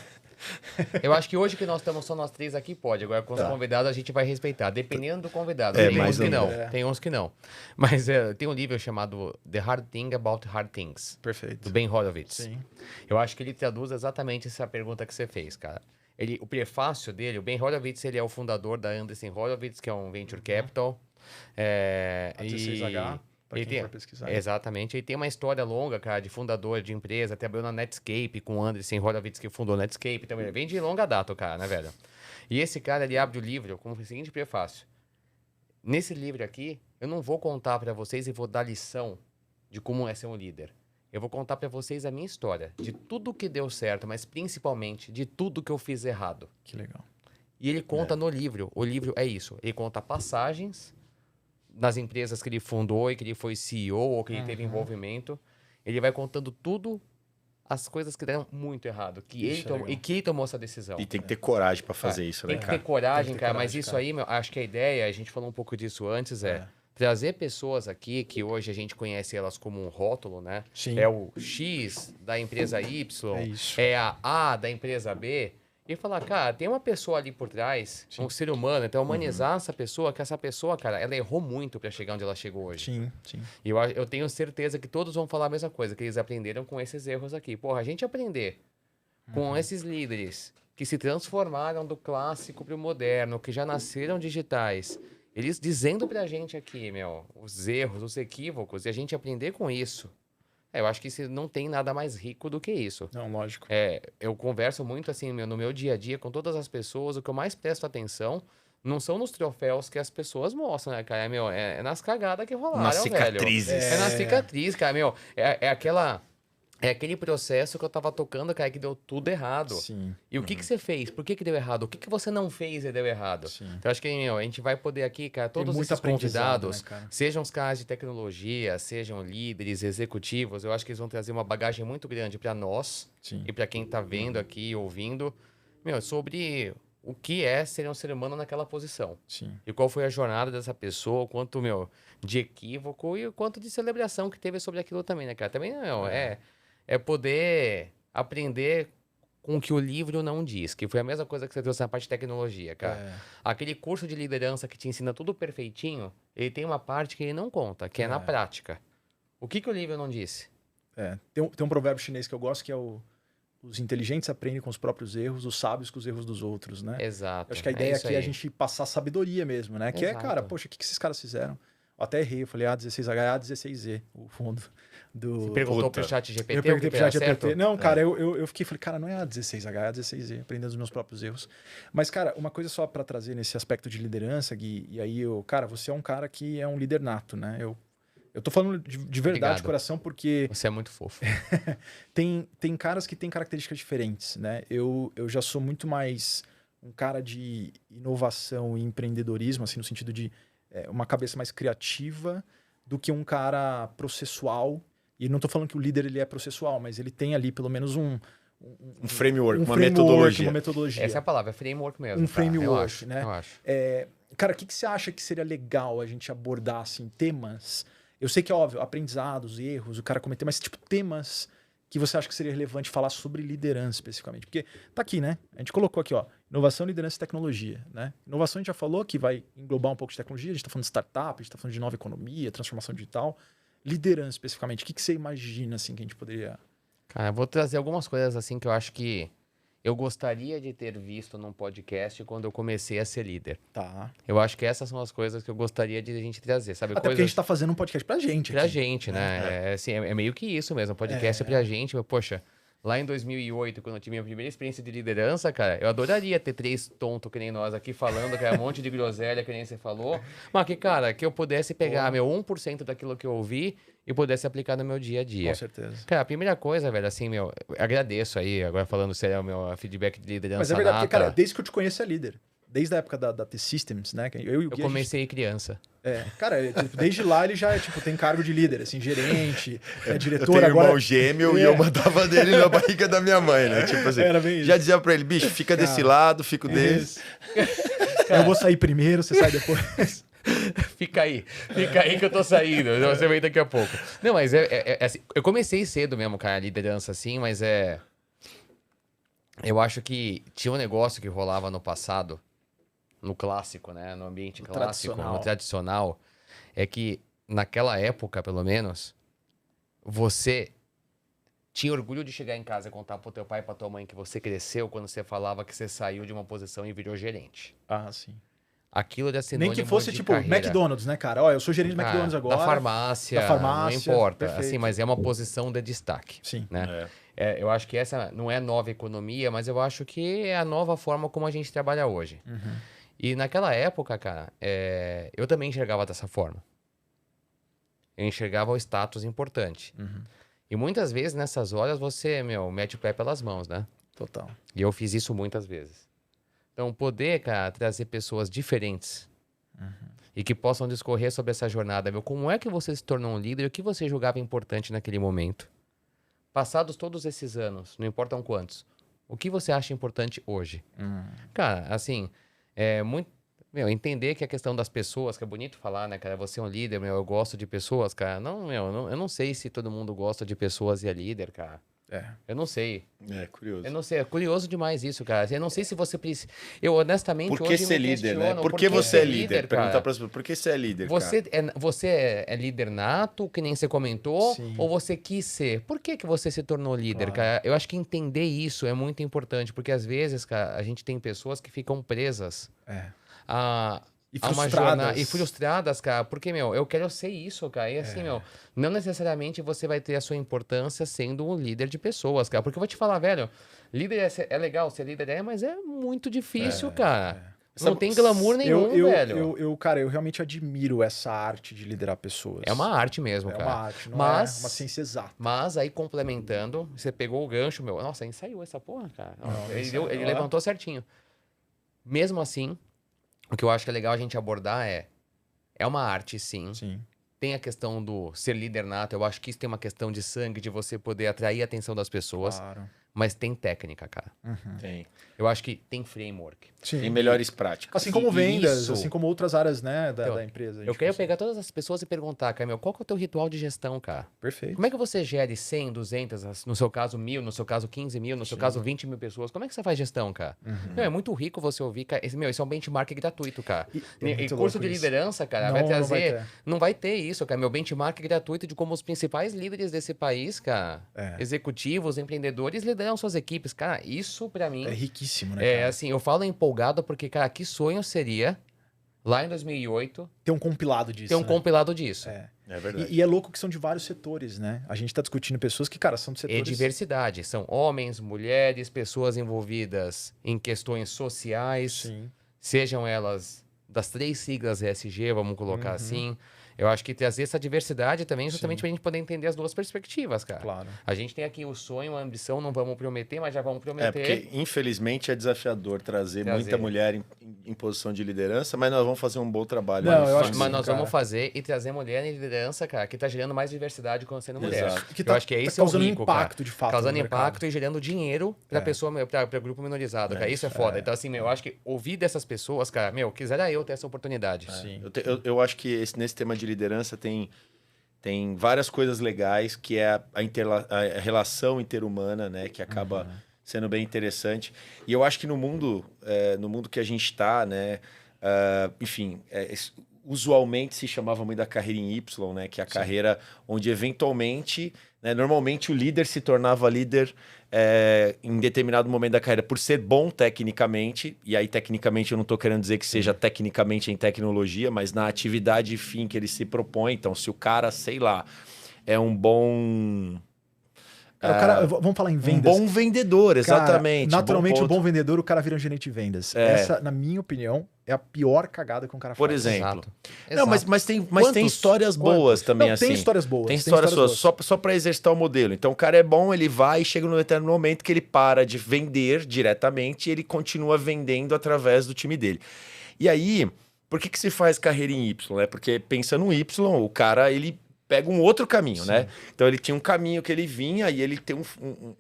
Eu acho que hoje que nós estamos só nós 3 aqui, pode. Agora com os convidados a gente vai respeitar, dependendo do convidado. Tem mais uns que ou não, menos. tem uns que não. Mas tem um livro chamado The Hard Thing About Hard Things, perfeito. do Ben Horowitz. Sim. Eu acho que ele traduz exatamente essa pergunta que você fez, cara. O prefácio dele, o Ben Horowitz, ele é o fundador da Andreessen Horowitz, que é um venture capital. A 16H, pra ele quem for pesquisar. Exatamente. Ele tem uma história longa, cara, de fundador de empresa. Trabalhou na Netscape com o Andreessen Horowitz, que fundou a Netscape. Então, ele vem de longa data, o cara, né, velho? E esse cara, ele abre o livro com o seguinte prefácio. Nesse livro aqui, eu não vou contar pra vocês e vou dar lição de como é ser um líder. Eu vou contar pra vocês a minha história, de tudo que deu certo, mas principalmente de tudo que eu fiz errado. Que legal. E ele conta no livro. O livro é isso. Ele conta passagens nas empresas que ele fundou e que ele foi CEO ou que ele teve envolvimento. Ele vai contando tudo, as coisas que deram muito errado. Que ele tomou, e que ele tomou essa decisão. E tem que ter coragem pra fazer isso, né, Tem que cara? ter coragem, Tem que ter cara. coragem, Mas isso cara. aí, meu, acho que a ideia, a gente falou um pouco disso antes, trazer pessoas aqui que hoje a gente conhece elas como um rótulo, né? Sim. É o X da empresa Y, É isso. é a A da empresa B. E falar, cara, tem uma pessoa ali por trás, um ser humano, então humanizar essa pessoa, que essa pessoa, cara, ela errou muito pra chegar onde ela chegou hoje. Sim. E eu tenho certeza que todos vão falar a mesma coisa, que eles aprenderam com esses erros aqui. Porra, a gente aprender com esses líderes que se transformaram do clássico pro moderno, que já nasceram digitais, eles dizendo pra gente aqui, meu, os erros, os equívocos, e a gente aprender com isso. Eu acho que não tem nada mais rico do que isso. Não, lógico. Eu converso muito assim, no meu dia a dia com todas as pessoas, o que eu mais presto atenção não são nos troféus que as pessoas mostram, né, cara? É nas cagadas que rolaram, Nas velho. cicatrizes. É na cicatriz, cara, meu. É aquele processo que eu tava tocando, cara, que deu tudo errado. Sim. E o que você fez? Por que deu errado? O que você não fez e deu errado? Sim. Então, acho que, meu, a gente vai poder aqui, cara, todos muito esses aprendizado, convidados, né, cara? sejam os caras de tecnologia, sejam líderes, executivos, eu acho que eles vão trazer uma bagagem muito grande para nós Sim. e para quem tá vendo aqui, ouvindo, meu, sobre o que é ser um ser humano naquela posição. Sim. E qual foi a jornada dessa pessoa, o quanto, meu, de equívoco e o quanto de celebração que teve sobre aquilo também, né, cara? Também, meu, é poder aprender com o que o livro não diz, que foi a mesma coisa que você trouxe na parte de tecnologia, cara. Aquele curso de liderança que te ensina tudo perfeitinho, ele tem uma parte que ele não conta, que é na prática. O que o livro não disse? Tem um provérbio chinês que eu gosto, que é os inteligentes aprendem com os próprios erros, os sábios com os erros dos outros, né? Exato. Eu acho que a ideia isso aqui é a aí. gente passar sabedoria mesmo, né? Que Exato. cara, poxa, o que esses caras fizeram? Até errei, eu falei A16H, A16Z, o fundo do... Você perguntou Puta. pro chat GPT? Eu perguntei pro chat GPT. Não, cara, É. eu fiquei, falei, cara, não é A16H, é A16Z, aprendendo os meus próprios erros. Mas, cara, uma coisa só pra trazer nesse aspecto de liderança, Gui, e aí, cara, você é um cara que é um líder nato, né? Eu tô falando de verdade, Obrigado. de coração, porque Você é muito fofo. tem caras que têm características diferentes, né? Eu já sou muito mais um cara de inovação e empreendedorismo, assim, no sentido de uma cabeça mais criativa do que um cara processual. E não tô falando que o líder ele é processual, mas ele tem ali pelo menos um framework, uma framework, metodologia. Essa é a palavra, é framework mesmo. Um framework, eu acho, né? Eu acho. Cara, o que você acha que seria legal a gente abordar, assim, temas? Eu sei que é óbvio, aprendizados, erros, o cara cometer, mas tipo temas que você acha que seria relevante falar sobre liderança especificamente? Porque tá aqui, né? A gente colocou aqui, ó, inovação, liderança e tecnologia, né? Inovação a gente já falou que vai englobar um pouco de tecnologia, a gente tá falando de startup, a gente tá falando de nova economia, transformação digital. Liderança especificamente, o que você imagina, assim, que a gente poderia... Cara, eu vou trazer algumas coisas assim que eu acho que eu gostaria de ter visto num podcast quando eu comecei a ser líder. Tá. Eu acho que essas são as coisas que eu gostaria de a gente trazer, sabe? Até porque a gente tá fazendo um podcast pra gente pra aqui. gente, né? É, assim, é meio que isso mesmo. O podcast é pra gente. Mas, poxa, lá em 2008, quando eu tive minha primeira experiência de liderança, cara, eu adoraria ter 3 tontos que nem nós aqui falando, que é um monte de groselha, que nem você falou. Mas que, cara, que eu pudesse pegar meu 1% daquilo que eu ouvi e pudesse aplicar no meu dia a dia. Com certeza. Cara, a primeira coisa, velho, assim, meu, eu agradeço aí, agora falando sério, o meu feedback de liderança. Mas é verdade, porque, cara, nata. desde que eu te conheço é líder. Desde a época da T-Systems, né? Eu e o Eu Gui, comecei criança. cara, tipo, desde lá ele já tem cargo de líder, assim, gerente, Eu diretor. tenho Agora... irmão gêmeo e eu mandava dele na barriga da minha mãe, né? Tipo assim, Era bem isso. já dizia pra ele, bicho, fica desse lado, fico desse. Eu vou sair primeiro, você sai depois. Fica aí que eu tô saindo. Você vem daqui a pouco. Não, mas assim, eu comecei cedo mesmo, cara, a liderança assim, mas eu acho que tinha um negócio que rolava no passado, no clássico, né? No ambiente clássico, no tradicional, é que naquela época, pelo menos, você tinha orgulho de chegar em casa e contar pro teu pai e pra tua mãe que você cresceu quando você falava que você saiu de uma posição e virou gerente. Ah, sim. Aquilo era sinônimo Nem que fosse, de tipo, carreira. McDonald's, né, cara? Ó, eu sou gerente de McDonald's agora. Da farmácia, não importa. Assim, mas é uma posição de destaque. Sim. Né? Eu acho que essa não é nova economia, mas eu acho que é a nova forma como a gente trabalha hoje. Uhum. E naquela época, cara, eu também enxergava dessa forma. Eu enxergava o status importante. Uhum. E muitas vezes, nessas horas, você, mete o pé pelas mãos, né? Total. E eu fiz isso muitas vezes. Então, poder, cara, trazer pessoas diferentes e que possam discorrer sobre essa jornada, como é que você se tornou um líder e o que você julgava importante naquele momento? Passados todos esses anos, não importam quantos, o que você acha importante hoje? Cara, assim, muito... entender que a questão das pessoas, que é bonito falar, né, cara? Você é um líder, eu gosto de pessoas, cara. Eu não sei se todo mundo gosta de pessoas e é líder, cara. Eu não sei. Curioso. Eu não sei, é curioso demais isso, cara. Eu não sei se você precisa... Eu, honestamente, Por que hoje ser me líder, né? questiono, Por que você é líder? cara? Perguntar para as pessoas, por que você é líder, Você é líder nato, que nem você comentou, Sim. ou você quis ser? Por que você se tornou líder, cara? Eu acho que entender isso é muito importante, porque às vezes, cara, a gente tem pessoas que ficam presas a uma jornada e frustradas, cara, porque, eu quero ser isso, cara, e assim, não necessariamente você vai ter a sua importância sendo um líder de pessoas, cara, porque eu vou te falar, velho, líder é legal, ser líder mas é muito difícil, cara. Não tem glamour nenhum, velho. Cara, eu realmente admiro essa arte de liderar pessoas. É uma arte mesmo, cara. É uma arte, não é uma ciência exata. Mas aí, complementando, você pegou o gancho, nossa, ensaiou essa porra, cara. Ele levantou certinho. Mesmo assim, o que eu acho que é legal a gente abordar é uma arte, sim. Sim. Tem a questão do ser líder nato, eu acho que isso tem uma questão de sangue, de você poder atrair a atenção das pessoas. Claro. Mas tem técnica, cara. Tem. Eu acho que tem framework. Sim. Tem melhores práticas. Assim como vendas, Isso. assim como outras áreas, né, Então, da empresa. Eu quero pegar todas as pessoas e perguntar, cara, qual que é o teu ritual de gestão, cara? Perfeito. Como é que você gere 100, 200, no seu caso 1.000, no seu caso 15 mil, no seu caso 20 mil pessoas? Como é que você faz gestão, cara? É muito rico você ouvir, cara. Esse é um benchmark gratuito, cara. E curso de liderança, cara, vai trazer... Não vai ter isso, cara. Meu benchmark gratuito de como os principais líderes desse país, cara, executivos, empreendedores, lideram suas equipes. Cara, isso pra mim... É riquíssimo, né, cara? assim, eu falo empolgado porque, cara, que sonho seria Lá em 2008, Tem um compilado disso, tem um né? compilado disso. É verdade. E é louco que são de vários setores, né? A gente tá discutindo pessoas que, cara, são de E setores... diversidade. São homens, mulheres, pessoas envolvidas em questões sociais, Sim. sejam elas das 3 siglas ESG, vamos colocar assim. Eu acho que trazer essa diversidade também justamente para a gente poder entender as duas perspectivas, cara. Claro. A gente tem aqui o sonho, a ambição, não vamos prometer, mas já vamos prometer. Porque, infelizmente, é desafiador trazer muita mulher em posição de liderança, mas nós vamos fazer um bom trabalho. Não, eu acho que Mas sim, nós cara. vamos fazer e trazer mulher em liderança, cara, que tá gerando mais diversidade quando sendo mulher. Exato. Que Eu acho que é isso causando o rico, impacto, cara. de fato, Causando no mercado. impacto e gerando dinheiro pra pessoa, pra grupo minorizado, cara. Isso é foda. Então, assim, eu acho que ouvir dessas pessoas, cara, quisera eu ter essa oportunidade. Sim. Eu acho que nesse tema de liderança tem várias coisas legais, que é a relação interhumana, né? Que acaba sendo bem interessante. E eu acho que no mundo que a gente está, né? Enfim, usualmente se chamava muito da carreira em Y, né? Que é a carreira onde eventualmente, né, normalmente o líder se tornava líder em determinado momento da carreira por ser bom tecnicamente, e aí tecnicamente eu não estou querendo dizer que seja tecnicamente em tecnologia, mas na atividade fim que ele se propõe. Então, se o cara, sei lá, é um bom... Cara, o cara, vamos falar em vendas. Um bom vendedor, exatamente. Cara, naturalmente, bom o bom vendedor, o cara vira um gerente de vendas. Essa, na minha opinião, é a pior cagada que um cara faz. Por exemplo. Exato. Não, mas tem histórias boas também, Não, assim. tem histórias boas. Tem histórias boas. Só para exercitar o modelo. Então, o cara é bom, ele vai e chega num determinado momento que ele para de vender diretamente e ele continua vendendo através do time dele. E aí, por que se faz carreira em Y? Né? Porque pensa no Y, o cara, ele pega um outro caminho, né? Então, ele tinha um caminho que ele vinha e ele tem que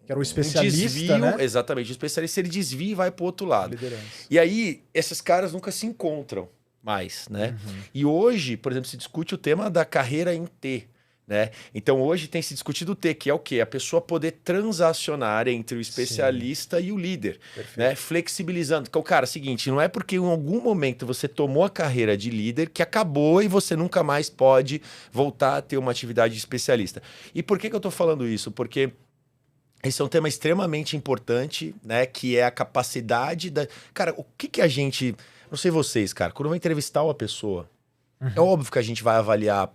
era o especialista, desvio, né? Exatamente, o especialista, ele desvia e vai pro outro lado. Liderança. E aí, esses caras nunca se encontram mais, né? E hoje, por exemplo, se discute o tema da carreira em T, né? Então, hoje tem se discutido o T, que é o quê? A pessoa poder transacionar entre o especialista e o líder, né? Flexibilizando. Então, cara, é o seguinte, não é porque em algum momento você tomou a carreira de líder que acabou e você nunca mais pode voltar a ter uma atividade de especialista. E por que eu tô falando isso? Porque esse é um tema extremamente importante, né? Que é a capacidade da... Cara, o que a gente... Não sei vocês, cara. Quando eu vou entrevistar uma pessoa, é óbvio que a gente vai avaliar,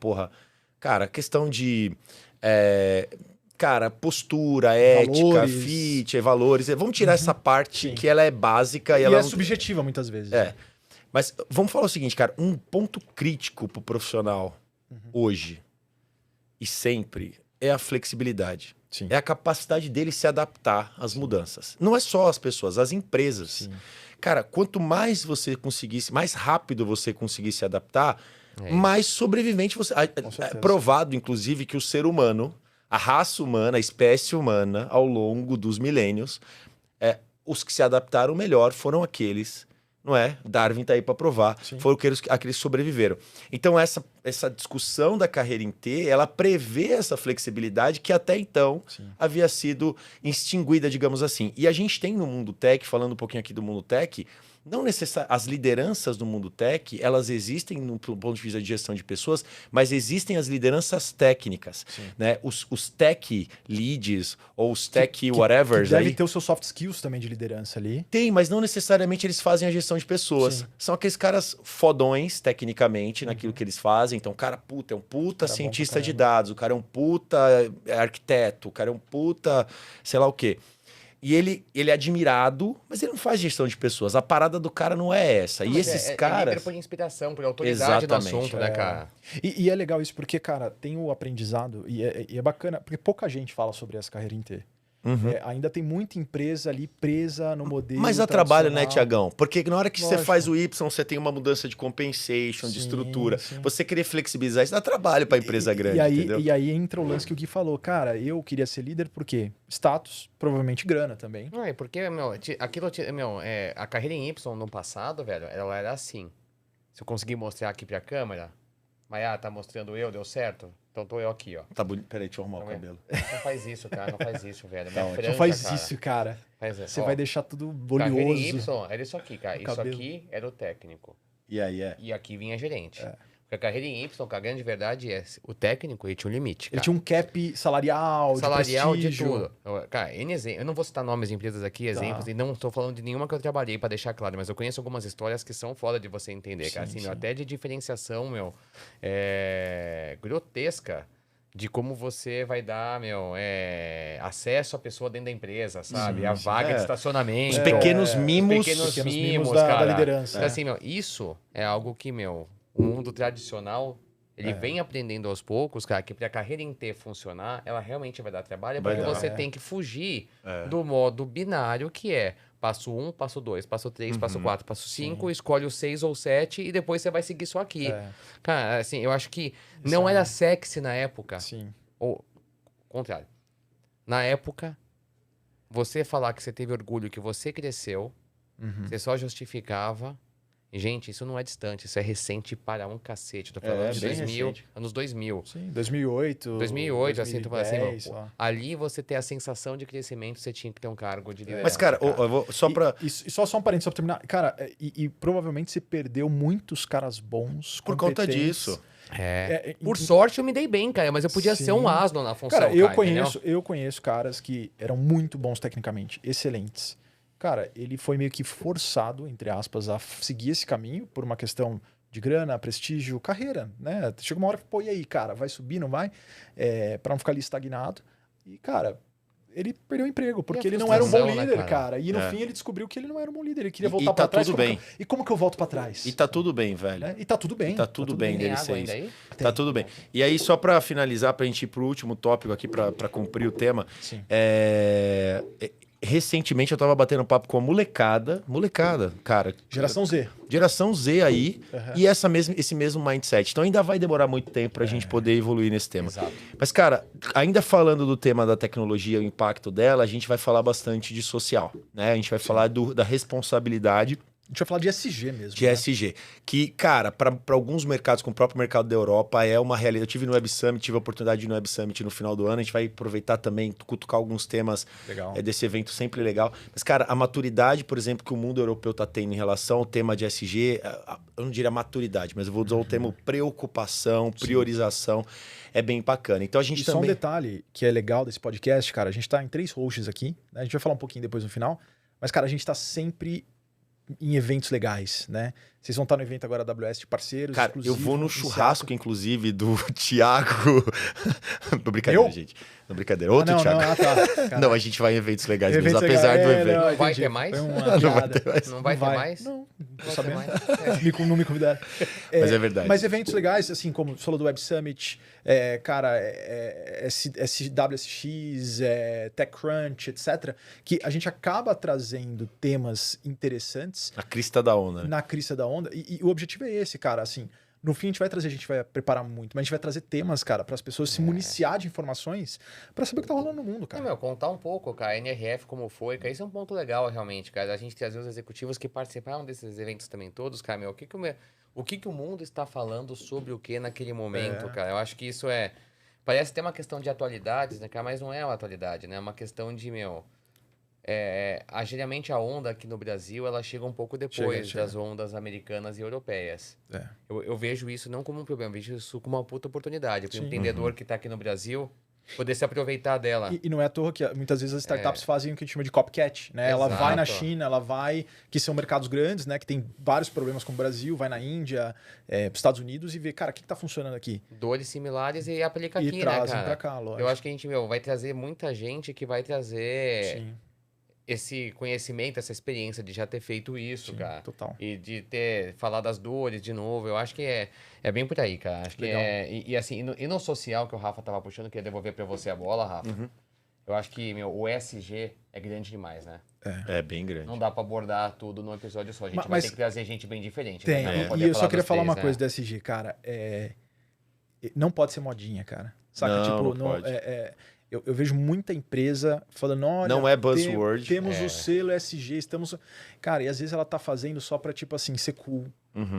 cara, questão de... cara, postura, ética, fit, valores. Vamos tirar essa parte que ela é básica. E ela é subjetiva, muitas vezes. Mas vamos falar o seguinte, cara. Um ponto crítico pro profissional hoje e sempre é a flexibilidade. Sim. É a capacidade dele se adaptar às mudanças. Não é só as pessoas, as empresas. Sim. Cara, quanto mais você conseguisse, mais rápido você conseguir se adaptar, mais sobrevivente você... É provado, inclusive, que o ser humano, a raça humana, a espécie humana, ao longo dos milênios, os que se adaptaram melhor foram aqueles... Não é? Darwin está aí para provar. Foram aqueles que sobreviveram. Então, essa discussão da carreira em T, ela prevê essa flexibilidade que até então havia sido extinguida, digamos assim. E a gente tem no mundo tech, falando um pouquinho aqui do mundo tech, não necessariamente as lideranças do mundo tech, elas existem no ponto de vista de gestão de pessoas, mas existem as lideranças técnicas, né? Os tech leads ou os tech whatever. Que deve ter os seus soft skills também de liderança ali. Tem, mas não necessariamente eles fazem a gestão de pessoas. São aqueles caras fodões, tecnicamente, naquilo que eles fazem. Então, o cara, é um puta cientista de dados, o cara é um puta arquiteto, o cara é um puta sei lá o quê. E ele é admirado, mas ele não faz gestão de pessoas. A parada do cara não é essa. Não, e esses caras... Ele por inspiração, por autoridade do assunto, né, cara? E é legal isso porque, cara, tem o aprendizado e é bacana, porque pouca gente fala sobre essa carreira em T. Ainda tem muita empresa ali presa no modelo. Mas dá trabalho, né, Tiagão? Porque na hora que você faz o Y, você tem uma mudança de compensation, de estrutura. Você querer flexibilizar, isso dá trabalho para a empresa grande, entendeu? E aí entra o lance que o Gui falou. Cara, eu queria ser líder porque status, provavelmente grana também. Não, porque, a carreira em Y no passado, velho, ela era assim. Se eu conseguir mostrar aqui pra câmera, mas tá mostrando eu, deu certo? Então tô eu aqui, ó. Tá bonito. Peraí, deixa eu arrumar o cabelo. Não faz isso, cara. Não faz isso, velho. Não faz isso, cara. Você vai deixar tudo oleoso. Carreira em Y era isso aqui, cara. Isso cabelo. aqui era o técnico. E aí E aqui vinha gerente. Porque a carreira em Y, a grande verdade é, o técnico, ele tinha um limite, cara. Ele tinha um cap salarial, de prestígio. De tudo. Cara, eu não vou citar nomes de empresas aqui, exemplos, e não estou falando de nenhuma que eu trabalhei, pra deixar claro, mas eu conheço algumas histórias que são foda de você entender, cara. Assim, até de diferenciação, grotesca. De como você vai dar, acesso à pessoa dentro da empresa, sabe? A vaga de estacionamento. Os pequenos mimos. Pequenos mimos da liderança. Então, assim, isso é algo que, o mundo tradicional, ele vem aprendendo aos poucos, cara, que pra carreira em T funcionar, ela realmente vai dar trabalho, porque você tem que fugir do modo binário, que é passo 1, passo 2, passo 3, passo 4, passo 5, escolhe o 6 ou 7 e depois você vai seguir só aqui. Cara, assim, eu acho que não era sexy na época. Sim. Ou, contrário. Na época, você falar que você teve orgulho, que você cresceu, você só justificava. Gente, isso não é distante, isso é recente para um cacete. Tô falando de 2000, anos 2000. Sim, 2008. 2008, assim, tu fala assim, 2010, ali você ter a sensação de crescimento, você tinha que ter um cargo de liderança. Mas, cara, eu vou só pra... E só um parênteses, só pra terminar. Cara, e provavelmente você perdeu muitos caras bons, por conta disso. Por sorte eu me dei bem, cara, mas eu podia ser um asno na função, cara, eu conheço caras que eram muito bons tecnicamente, excelentes. Cara, ele foi meio que forçado, entre aspas, a seguir esse caminho por uma questão de grana, prestígio, carreira, né? Chega uma hora que, pô, e aí, cara, vai subir, não vai? Pra não ficar ali estagnado. E, cara, ele perdeu o emprego, porque ele não era um bom líder, cara. E no fim ele descobriu que ele não era um bom líder, ele queria voltar pra trás. Tudo bem. E como que eu volto pra trás? E tá tudo bem, velho. E tá tudo bem. Tá tudo bem dele ser isso. Tá tudo bem. Tem. E aí, só pra finalizar, pra gente ir pro último tópico aqui, pra cumprir o tema. Sim. Recentemente eu tava batendo papo com a molecada, cara. Geração Z. Geração Z aí, e esse mesmo mindset. Então ainda vai demorar muito tempo pra gente poder evoluir nesse tema. Exato. Mas, cara, ainda falando do tema da tecnologia, o impacto dela, a gente vai falar bastante de social, né? A gente vai falar da responsabilidade. A gente vai falar de SG mesmo. De SG. Que, cara, para alguns mercados, como o próprio mercado da Europa, é uma realidade. Eu tive no Web Summit, tive a oportunidade de ir no Web Summit no final do ano. A gente vai aproveitar também, cutucar alguns temas desse evento sempre legal. Mas, cara, a maturidade, por exemplo, que o mundo europeu está tendo em relação ao tema de SG, eu não diria maturidade, mas eu vou usar o termo preocupação, priorização, é bem bacana. Então a gente também... só um detalhe que é legal desse podcast, cara, a gente está em 3 hosts aqui, né? A gente vai falar um pouquinho depois no final, mas, cara, a gente está sempre em eventos legais, né? Vocês vão estar no evento agora da AWS de parceiros. Cara, eu vou no churrasco, inclusive, do Thiago. Não, brincadeira, gente. Não, brincadeira. Outro Thiago. Não, a gente vai em eventos legais mesmo, apesar do evento. Não vai ter mais? Não vai ter mais. Não vai ter mais? Não sabendo. Não me convidaram. Mas é verdade. Mas eventos legais, assim, como você falou do Web Summit, SWSX, TechCrunch, etc., que a gente acaba trazendo temas interessantes. Na crista da onda. Na crista da onda. E o objetivo é esse, cara, assim... No fim, a gente vai preparar muito, mas a gente vai trazer temas, cara, para as pessoas se municiar de informações para saber o que tá rolando no mundo, cara. Contar um pouco, cara, a NRF como foi, cara, isso é um ponto legal, realmente, cara, a gente trazer os executivos que participaram desses eventos também todos, cara, o que o mundo está falando sobre o que naquele momento, cara, eu acho que isso parece ter uma questão de atualidades, né, cara, mas não é uma atualidade, né, é uma questão de, geralmente a onda aqui no Brasil, ela chega um pouco depois das ondas americanas e europeias. Eu vejo isso não como um problema, eu vejo isso como uma puta oportunidade. Para um empreendedor que está aqui no Brasil, poder se aproveitar dela. E não é à toa que muitas vezes as startups fazem o que a gente chama de copycat, né? Ela vai na China, que são mercados grandes, né? Que tem vários problemas como o Brasil, vai na Índia, Estados Unidos e vê, cara, o que está funcionando aqui? Dores similares e aplica aqui, e trazem né, cara? Pra cá, lógico. Eu acho que a gente vai trazer muita gente que vai trazer... esse conhecimento, essa experiência de já ter feito isso, cara. Total. E de ter falado das dores de novo. Eu acho que é bem por aí, cara. Acho que e assim, e no social que o Rafa tava puxando, queria devolver pra você a bola, Rafa. Eu acho que, o ESG é grande demais, né? É bem grande. Não dá pra abordar tudo num episódio só. A gente vai ter que trazer gente bem diferente. Tem. Né? E eu só queria falar uma coisa do ESG, cara. Não pode ser modinha, cara. Saca? Não pode. Eu vejo muita empresa falando, olha, não é buzzword. Temos o selo ESG, estamos... Cara, e às vezes ela tá fazendo só pra, tipo assim, ser cool.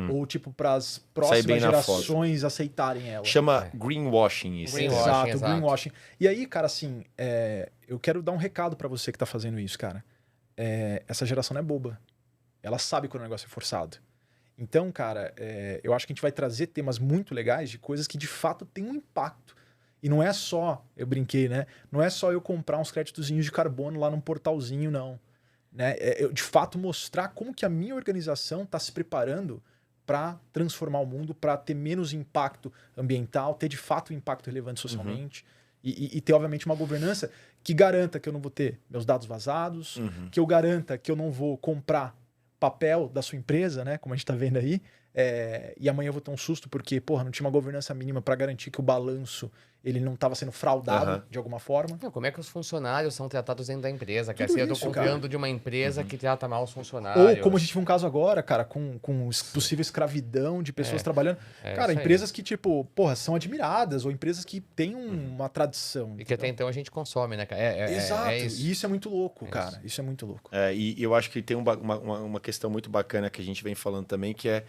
Ou, tipo, pras próximas gerações aceitarem ela. Chama greenwashing isso. Exato, greenwashing. E aí, cara, assim, eu quero dar um recado pra você que tá fazendo isso, cara. Essa geração não é boba. Ela sabe quando o negócio é forçado. Então, cara, eu acho que a gente vai trazer temas muito legais de coisas que de fato têm um impacto. E não é só, eu brinquei, né? Não é só eu comprar uns créditozinhos de carbono lá num portalzinho, não. Né? Eu, de fato, mostrar como que a minha organização está se preparando para transformar o mundo, para ter menos impacto ambiental, ter de fato um impacto relevante socialmente e ter, obviamente, uma governança que garanta que eu não vou ter meus dados vazados, que eu garanta que eu não vou comprar papel da sua empresa, né? Como a gente está vendo aí, e amanhã eu vou ter um susto porque, porra, não tinha uma governança mínima para garantir que o balanço ele não estava sendo fraudado de alguma forma. Não, como é que os funcionários são tratados dentro da empresa? Que Tudo assim, eu tô isso, confiando cara. de uma empresa que trata mal os funcionários. Ou como a gente viu um caso agora, cara, com possível escravidão de pessoas trabalhando. Cara, empresas que, tipo, porra, são admiradas, ou empresas que têm uma tradição. E que até então a gente consome, né, cara? Exato. Isso. E isso é muito louco, cara. Isso é muito louco. E eu acho que tem uma questão muito bacana que a gente vem falando também, que é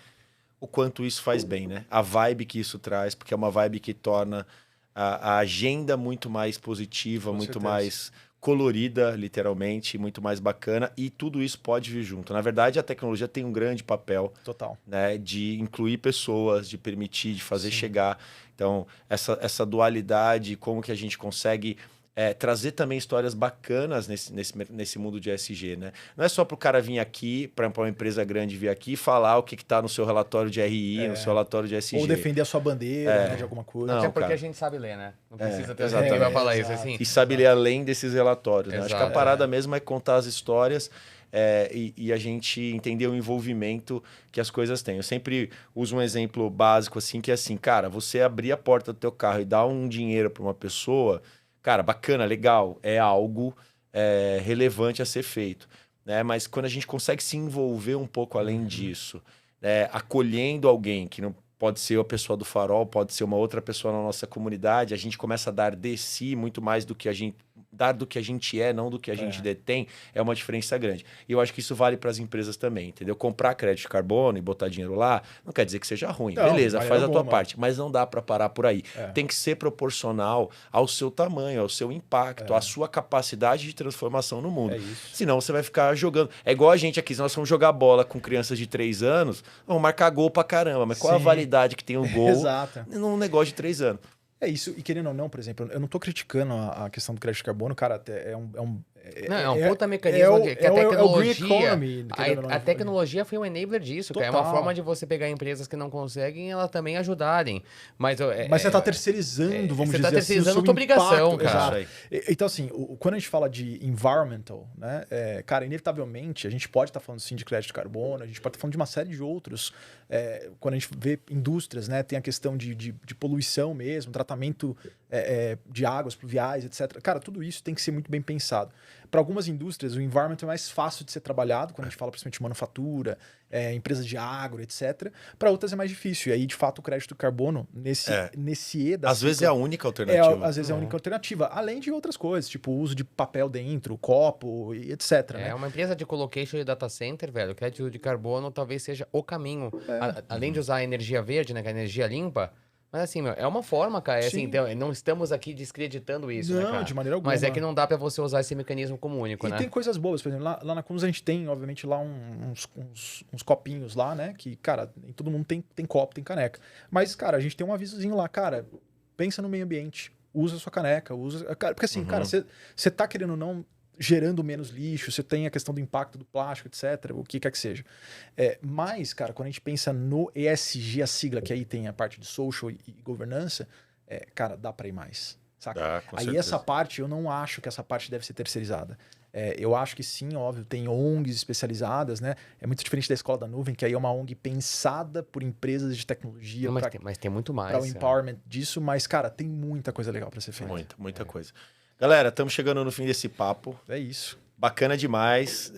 o quanto isso faz bem, né? A vibe que isso traz, porque é uma vibe que torna a agenda muito mais positiva, muito mais colorida, literalmente, muito mais bacana, e tudo isso pode vir junto. Na verdade, a tecnologia tem um grande papel, né, de incluir pessoas, de permitir, de fazer chegar. Então, essa dualidade, como que a gente consegue trazer também histórias bacanas nesse mundo de ESG, né? Não é só para o cara vir aqui, para uma empresa grande vir aqui e falar o que está no seu relatório de RI, no seu relatório de ESG. Ou defender a sua bandeira, né, de alguma coisa. Até porque a gente sabe ler, né? Não precisa ter ninguém vai falar isso assim. E sabe ler além desses relatórios, né? Acho que a parada mesmo é contar as histórias e a gente entender o envolvimento que as coisas têm. Eu sempre uso um exemplo básico assim, que é assim, cara, você abrir a porta do teu carro e dar um dinheiro para uma pessoa... Cara, bacana, legal, é algo relevante a ser feito, né? Mas quando a gente consegue se envolver um pouco além disso, acolhendo alguém, que não pode ser a pessoa do farol, pode ser uma outra pessoa na nossa comunidade, a gente começa a dar de si muito mais do que a gente... Dar do que a gente não do que a gente detém, é uma diferença grande. E eu acho que isso vale para as empresas também, entendeu? Comprar crédito de carbono e botar dinheiro lá, não quer dizer que seja ruim. Não, beleza, faz a tua parte, mas não dá para parar por aí. Tem que ser proporcional ao seu tamanho, ao seu impacto, à sua capacidade de transformação no mundo. Senão você vai ficar jogando... É igual a gente aqui, se nós vamos jogar bola com crianças de 3 anos, vamos marcar gol pra caramba, mas qual a validade que tem o gol num negócio de 3 anos? É isso, e querendo ou não, por exemplo, eu não tô criticando a questão do crédito de carbono, cara, até é um puta mecanismo que a tecnologia... É o green economy. A tecnologia foi um enabler disso, cara. É uma forma de você pegar empresas que não conseguem e elas também ajudarem. Mas você está terceirizando, vamos dizer assim, você está terceirizando a tua obrigação, cara. Então, assim, quando a gente fala de environmental, né, cara, inevitavelmente, a gente pode estar falando, sim, de crédito de carbono, a gente pode estar falando de uma série de outros. Quando a gente vê indústrias, né, tem a questão de poluição mesmo, tratamento de águas pluviais, etc. Cara, tudo isso tem que ser muito bem pensado. Para algumas indústrias, o environment é mais fácil de ser trabalhado, quando a gente fala principalmente de manufatura, empresas de agro, etc. Para outras é mais difícil. E aí, de fato, o crédito de carbono, nesse E da Às vezes é a única alternativa. Às vezes é a única alternativa. Além de outras coisas, tipo o uso de papel dentro, copo, e etc. Né? Uma empresa de colocation de data center, velho, o crédito de carbono talvez seja o caminho. Além de usar a energia verde, né, que é a energia limpa. Mas assim, meu, é uma forma, cara. Assim, então, não estamos aqui descreditando isso, né, cara? Não, de maneira alguma. Mas é que não dá pra você usar esse mecanismo como único, né? E tem coisas boas, por exemplo, lá na Cunus a gente tem, obviamente, lá uns copinhos lá, né? Que, cara, todo mundo tem copo, tem caneca. Mas, cara, a gente tem um avisozinho lá, cara, pensa no meio ambiente, usa a sua caneca, Cara, porque assim, cara, você tá querendo ou não... gerando menos lixo, você tem a questão do impacto do plástico, etc., o que quer que seja. Mas, cara, quando a gente pensa no ESG, a sigla, que aí tem a parte de social e governança, cara, dá para ir mais, saca? Aí certeza. Essa parte, eu não acho que essa parte deve ser terceirizada. Eu acho que sim, óbvio, tem ONGs especializadas, né? É muito diferente da Escola da Nuvem, que aí é uma ONG pensada por empresas de tecnologia. Mas tem muito mais. Para o empowerment disso, mas, cara, tem muita coisa legal para ser feita. Muita coisa. Galera, estamos chegando no fim desse papo. É isso. Bacana demais.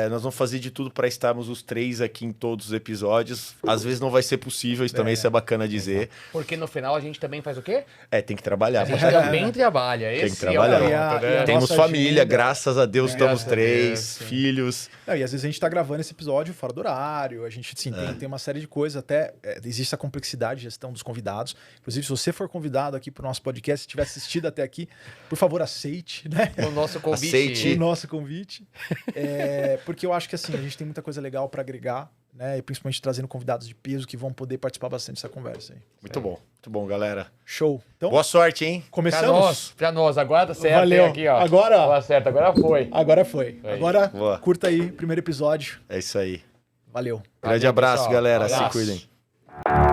Nós vamos fazer de tudo para estarmos os 3 aqui em todos os episódios. Às vezes não vai ser possível, isso também isso é bacana dizer. Porque no final a gente também faz o quê? Tem que trabalhar. A gente também trabalha. Tem que trabalhar. Temos família, graças a Deus estamos 3, filhos. E às vezes a gente está gravando esse episódio fora do horário, a gente sim, tem uma série de coisas, até existe a complexidade de gestão dos convidados. Inclusive, se você for convidado aqui para o nosso podcast, se tiver assistido até aqui, por favor, aceite, né? O nosso convite. Aceite o nosso convite. Porque eu acho que assim, a gente tem muita coisa legal para agregar, né? E principalmente trazendo convidados de peso que vão poder participar bastante dessa conversa aí. Muito bom, galera. Show. Então, Boa sorte, hein? começamos? Pra nós. Agora tá certo. Valeu. Aqui, ó. Agora Tá certo, agora foi. Agora foi. Aí. Agora, Boa. curta aí, primeiro episódio. É isso aí. Valeu. Grande Valeu, abraço, pessoal. galera. Abraço. Se cuidem.